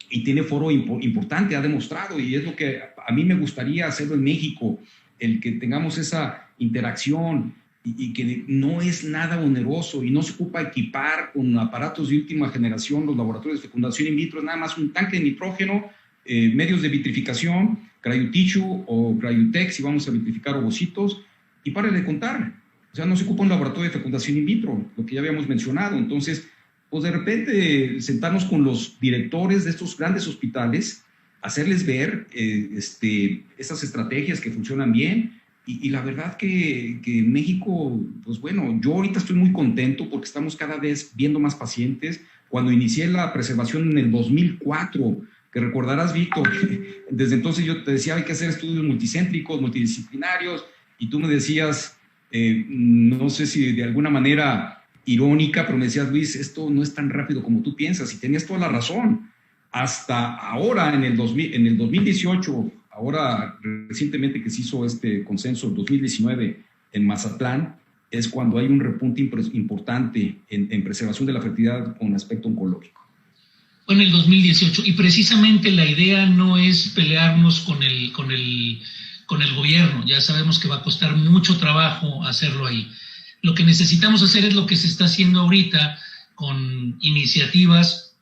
y tiene foro importante, ha demostrado, y es lo que a mí me gustaría hacerlo en México, el que tengamos esa interacción y que no es nada oneroso y no se ocupa equipar con aparatos de última generación los laboratorios de fecundación in vitro. Es nada más un tanque de nitrógeno, medios de vitrificación, CryoTissue o Cryotech si vamos a vitrificar ovocitos, y párale de contar. O sea, no se ocupa un laboratorio de fecundación in vitro, lo que ya habíamos mencionado. Entonces, pues de repente sentarnos con los directores de estos grandes hospitales, hacerles ver esas estrategias que funcionan bien, y la verdad que en México, pues bueno, yo ahorita estoy muy contento porque estamos cada vez viendo más pacientes. Cuando inicié la preservación en el 2004, que recordarás, Víctor, desde entonces yo te decía hay que hacer estudios multicéntricos, multidisciplinarios, y tú me decías, no sé si de alguna manera irónica, pero me decías, Luis, esto no es tan rápido como tú piensas, y tenías toda la razón. Hasta ahora, en el 2018, ahora recientemente que se hizo este consenso, 2019, en Mazatlán, es cuando hay un repunte importante en preservación de la fertilidad con aspecto oncológico. Fue en el 2018, y precisamente la idea no es pelearnos con el gobierno. Ya sabemos que va a costar mucho trabajo hacerlo ahí. Lo que necesitamos hacer es lo que se está haciendo ahorita con iniciativas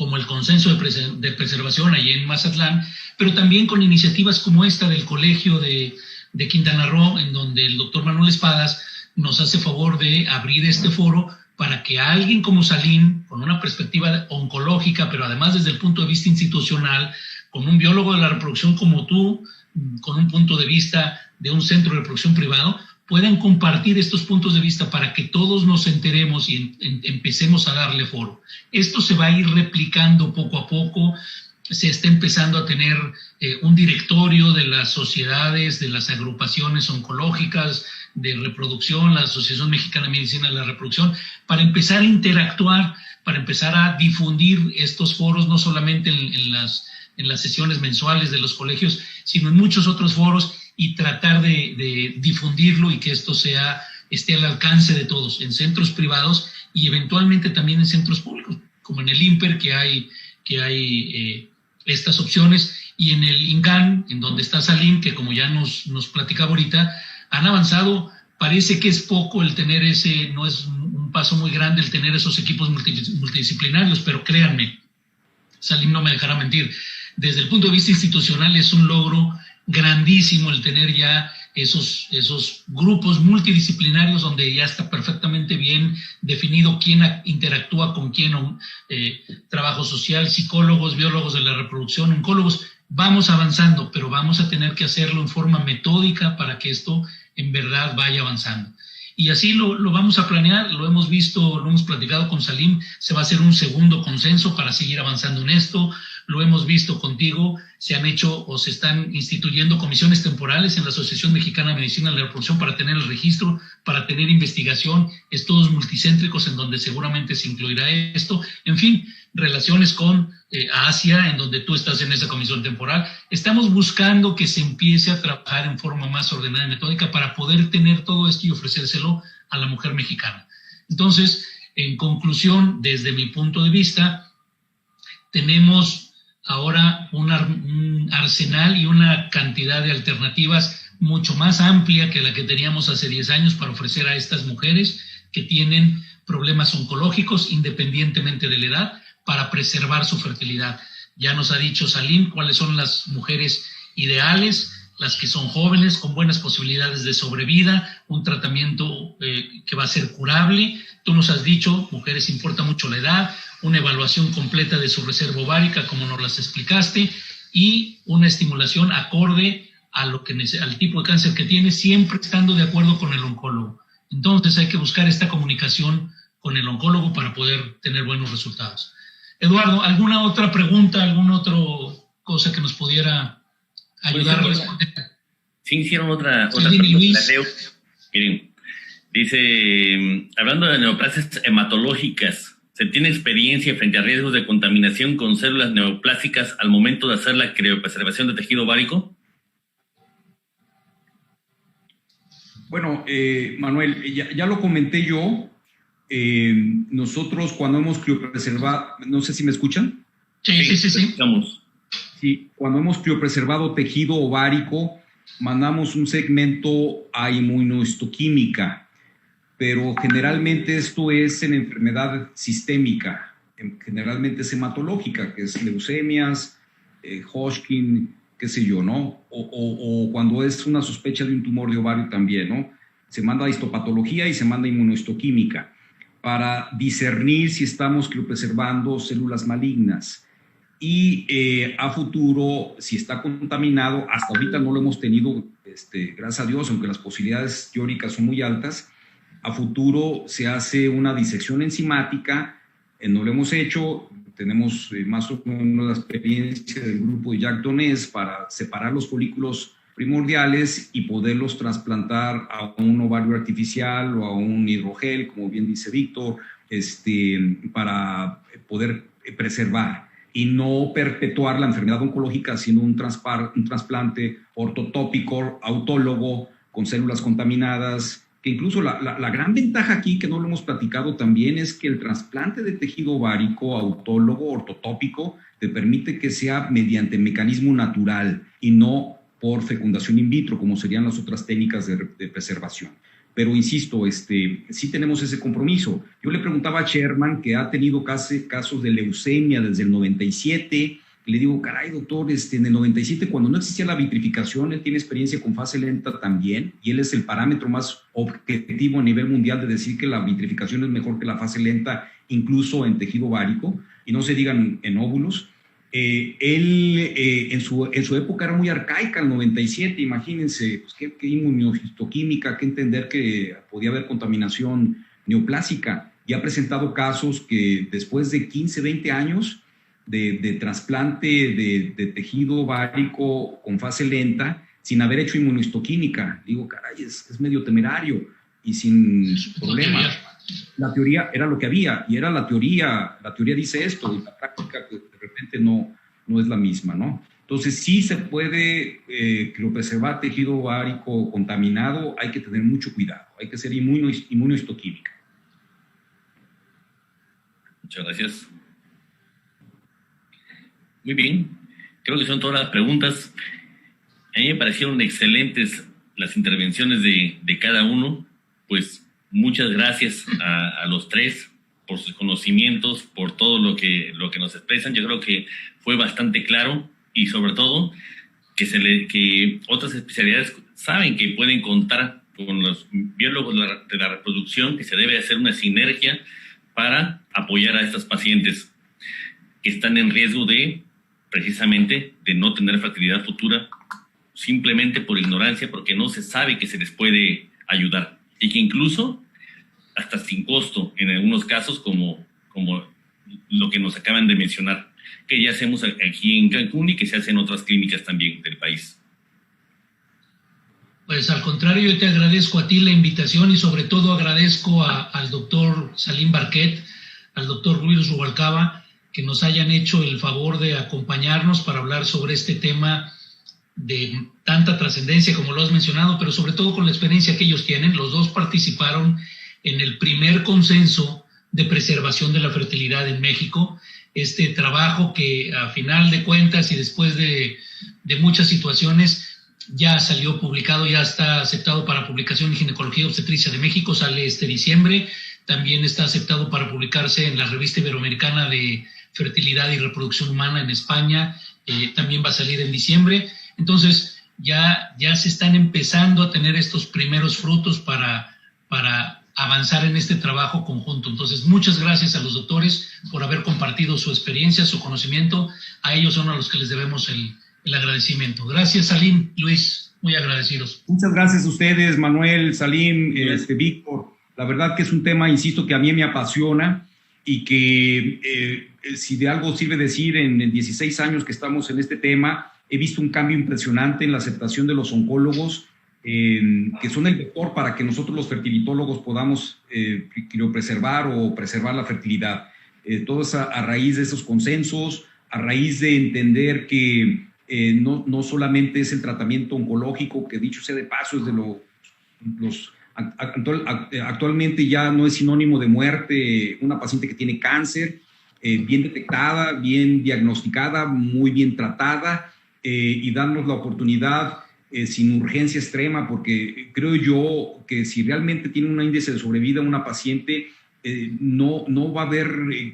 como el Consenso de Preservación allí en Mazatlán, pero también con iniciativas como esta del Colegio de Quintana Roo, en donde el doctor Manuel Espadas nos hace favor de abrir este foro para que alguien como Salim, con una perspectiva oncológica, pero además desde el punto de vista institucional, con un biólogo de la reproducción como tú, con un punto de vista de un centro de reproducción privado, puedan compartir estos puntos de vista para que todos nos enteremos y empecemos a darle foro. Esto se va a ir replicando poco a poco. Se está empezando a tener un directorio de las sociedades, de las agrupaciones oncológicas de reproducción, la Asociación Mexicana de Medicina de la Reproducción, para empezar a interactuar, para empezar a difundir estos foros, no solamente en las sesiones mensuales de los colegios, sino en muchos otros foros, y tratar de difundirlo y que esto esté al alcance de todos, en centros privados y eventualmente también en centros públicos, como en el INPER, que hay estas opciones, y en el INGAN, en donde está Salim, que como ya nos platicaba ahorita, han avanzado. Parece que es poco el tener no es un paso muy grande el tener esos equipos multidisciplinarios, pero créanme, Salim no me dejará mentir, desde el punto de vista institucional es un logro grandísimo el tener ya esos grupos multidisciplinarios donde ya está perfectamente bien definido quién interactúa con quién, trabajo social, psicólogos, biólogos de la reproducción, oncólogos. Vamos avanzando, pero vamos a tener que hacerlo en forma metódica para que esto en verdad vaya avanzando. Y así lo vamos a planear, lo hemos visto, lo hemos platicado con Salim, se va a hacer un segundo consenso para seguir avanzando en esto. Lo hemos visto contigo, se han hecho o se están instituyendo comisiones temporales en la Asociación Mexicana de Medicina de la Reproducción para tener el registro, para tener investigación, estudios multicéntricos en donde seguramente se incluirá esto. En fin, relaciones con Asia, en donde tú estás en esa comisión temporal. Estamos buscando que se empiece a trabajar en forma más ordenada y metódica para poder tener todo esto y ofrecérselo a la mujer mexicana. Entonces, en conclusión, desde mi punto de vista, tenemos ahora un arsenal y una cantidad de alternativas mucho más amplia que la que teníamos hace 10 años para ofrecer a estas mujeres que tienen problemas oncológicos independientemente de la edad, para preservar su fertilidad. Ya nos ha dicho Salim cuáles son las mujeres ideales, las que son jóvenes, con buenas posibilidades de sobrevida, un tratamiento que va a ser curable. Tú nos has dicho, mujeres importa mucho la edad, una evaluación completa de su reserva ovárica, como nos las explicaste, y una estimulación acorde al tipo de cáncer que tiene, siempre estando de acuerdo con el oncólogo. Entonces hay que buscar esta comunicación con el oncólogo para poder tener buenos resultados. Eduardo, ¿alguna otra pregunta, alguna otra cosa que nos pudiera ayudar a responder? Sí, hicieron otra pregunta. Miren, dice, hablando de neoplasias hematológicas, ¿se tiene experiencia frente a riesgos de contaminación con células neoplásicas al momento de hacer la criopreservación de tejido ovárico? Bueno, Manuel, ya lo comenté yo. Nosotros cuando hemos criopreservado, no sé si me escuchan. Sí. Estamos. Sí, cuando hemos criopreservado tejido ovárico, mandamos un segmento a inmunohistoquímica, pero generalmente esto es en enfermedad sistémica, generalmente es hematológica, que es leucemias, Hodgkin, qué sé yo, ¿no? O cuando es una sospecha de un tumor de ovario también, ¿no? Se manda a histopatología y se manda a inmunohistoquímica para discernir si estamos criopreservando células malignas. Y a futuro, si está contaminado, hasta ahorita no lo hemos tenido, gracias a Dios, aunque las posibilidades teóricas son muy altas, a futuro se hace una disección enzimática, no lo hemos hecho, tenemos más o menos la experiencia del grupo de Jacques Donés para separar los folículos primordiales y poderlos trasplantar a un ovario artificial o a un hidrogel, como bien dice Víctor, para poder preservar y no perpetuar la enfermedad oncológica haciendo un trasplante ortotópico, autólogo, con células contaminadas, que incluso la gran ventaja aquí, que no lo hemos platicado también, es que el trasplante de tejido ovárico autólogo, ortotópico, te permite que sea mediante mecanismo natural y no por fecundación in vitro, como serían las otras técnicas de preservación. pero insisto, sí tenemos ese compromiso. Yo le preguntaba a Sherman, que ha tenido casos de leucemia desde el 97, y le digo, caray, doctor, en el 97, cuando no existía la vitrificación, él tiene experiencia con fase lenta también, y él es el parámetro más objetivo a nivel mundial de decir que la vitrificación es mejor que la fase lenta, incluso en tejido ovárico, y no se digan en óvulos. Él en su época era muy arcaica, el 97, imagínense, pues, qué inmunohistoquímica, qué entender que podía haber contaminación neoplásica, y ha presentado casos que después de 15, 20 años de trasplante de tejido ovárico con fase lenta, sin haber hecho inmunohistoquímica. Digo, caray, es medio temerario y sin problema. La teoría era lo que había, y era la teoría dice esto, y la práctica que de repente no es la misma, ¿no? Entonces, sí se puede criopreservar tejido ovárico contaminado, hay que tener mucho cuidado, hay que ser inmunohistoquímica. Muchas gracias. Muy bien, creo que son todas las preguntas. A mí me parecieron excelentes las intervenciones de cada uno, pues muchas gracias a los tres por sus conocimientos, por todo lo que nos expresan. Yo creo que fue bastante claro, y sobre todo que otras especialidades saben que pueden contar con los biólogos de la reproducción, que se debe hacer una sinergia para apoyar a estas pacientes que están en riesgo precisamente de no tener fertilidad futura, simplemente por ignorancia, porque no se sabe que se les puede ayudar, y que incluso hasta sin costo en algunos casos, como lo que nos acaban de mencionar, que ya hacemos aquí en Cancún y que se hace en otras clínicas también del país. Pues al contrario, yo te agradezco a ti la invitación, y sobre todo agradezco al doctor Salim Barquet, al doctor Luis Rubalcaba, que nos hayan hecho el favor de acompañarnos para hablar sobre este tema de tanta trascendencia como lo has mencionado, pero sobre todo con la experiencia que ellos tienen. Los dos participaron en el primer consenso de preservación de la fertilidad en México, este trabajo que a final de cuentas y después de muchas situaciones ya salió publicado, ya está aceptado para publicación en Ginecología y Obstetricia de México, sale este diciembre. También está aceptado para publicarse en la Revista Iberoamericana de Fertilidad y Reproducción Humana en España, también va a salir en diciembre. Entonces ya se están empezando a tener estos primeros frutos para avanzar en este trabajo conjunto. Entonces, muchas gracias a los doctores por haber compartido su experiencia, su conocimiento. A ellos son a los que les debemos el agradecimiento. Gracias, Salim, Luis, muy agradecidos. Muchas gracias a ustedes, Manuel, Salim, Víctor. La verdad que es un tema, insisto, que a mí me apasiona, y que si de algo sirve decir, en 16 años que estamos en este tema, he visto un cambio impresionante en la aceptación de los oncólogos, que son el vector para que nosotros los fertilitólogos podamos criopreservar o preservar la fertilidad. Todo es a raíz de esos consensos, a raíz de entender que no solamente es el tratamiento oncológico, que dicho sea de paso es de actualmente ya no es sinónimo de muerte una paciente que tiene cáncer, bien detectada, bien diagnosticada, muy bien tratada, y darnos la oportunidad sin urgencia extrema, porque creo yo que si realmente tiene un índice de sobrevida una paciente, no va a haber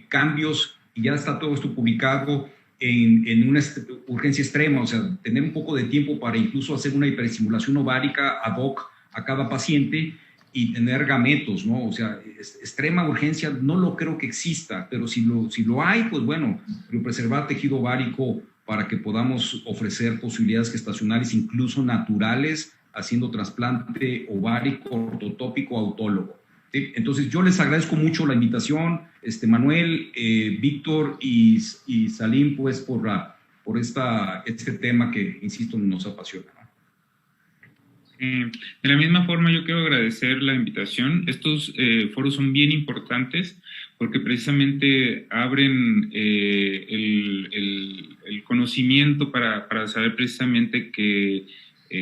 cambios, y ya está todo esto publicado, en una urgencia extrema. O sea, tener un poco de tiempo para incluso hacer una hiperestimulación ovárica ad hoc a cada paciente y tener gametos, ¿no? O sea, extrema urgencia no lo creo que exista, pero si lo hay, pues bueno, preservar tejido ovárico para que podamos ofrecer posibilidades gestacionales, incluso naturales, haciendo trasplante ovárico, ortotópico, autólogo. ¿Sí? Entonces, yo les agradezco mucho la invitación, Manuel, Víctor y Salim, pues, por este tema que, insisto, nos apasiona. De la misma forma, yo quiero agradecer la invitación. Estos foros son bien importantes porque precisamente abren el conocimiento para saber precisamente que,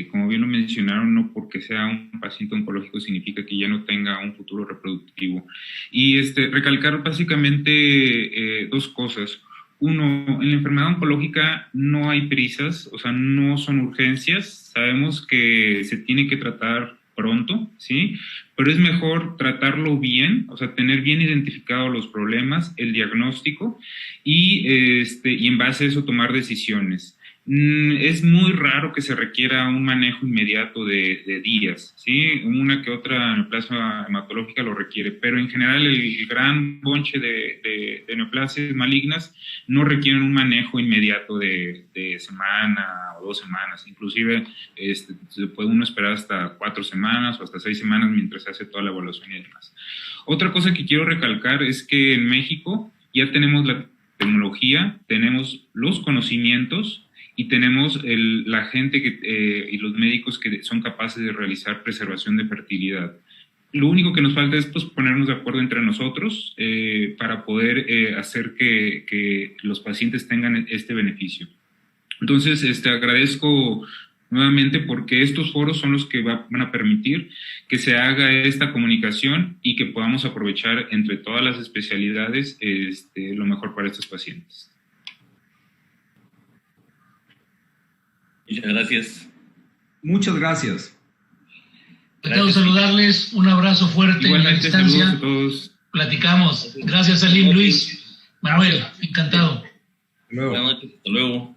como bien lo mencionaron, no porque sea un paciente oncológico significa que ya no tenga un futuro reproductivo. Y recalcar básicamente dos cosas. Uno, en la enfermedad oncológica no hay prisas, o sea, no son urgencias. Sabemos que se tiene que tratar pronto, ¿sí? Pero es mejor tratarlo bien, o sea, tener bien identificados los problemas, el diagnóstico y en base a eso tomar decisiones. Es muy raro que se requiera un manejo inmediato de días, ¿sí? Una que otra neoplasia hematológica lo requiere, pero en general el gran bonche de neoplasias malignas no requieren un manejo inmediato de semana o 2 semanas, inclusive se puede uno esperar hasta 4 semanas o hasta 6 semanas mientras se hace toda la evaluación y demás. Otra cosa que quiero recalcar es que en México ya tenemos la tecnología, tenemos los conocimientos y tenemos la gente y los médicos que son capaces de realizar preservación de fertilidad. Lo único que nos falta es pues, ponernos de acuerdo entre nosotros para poder hacer que los pacientes tengan este beneficio. Entonces, agradezco nuevamente porque estos foros son los que van a permitir que se haga esta comunicación y que podamos aprovechar entre todas las especialidades lo mejor para estos pacientes. Muchas gracias. Muchas gracias. Quiero saludarles, un abrazo fuerte. Igualmente, en la distancia. saludos a todos. Platicamos. Gracias, Salim, Luis, Manuel, encantado. Luego. Buenas noches, hasta luego.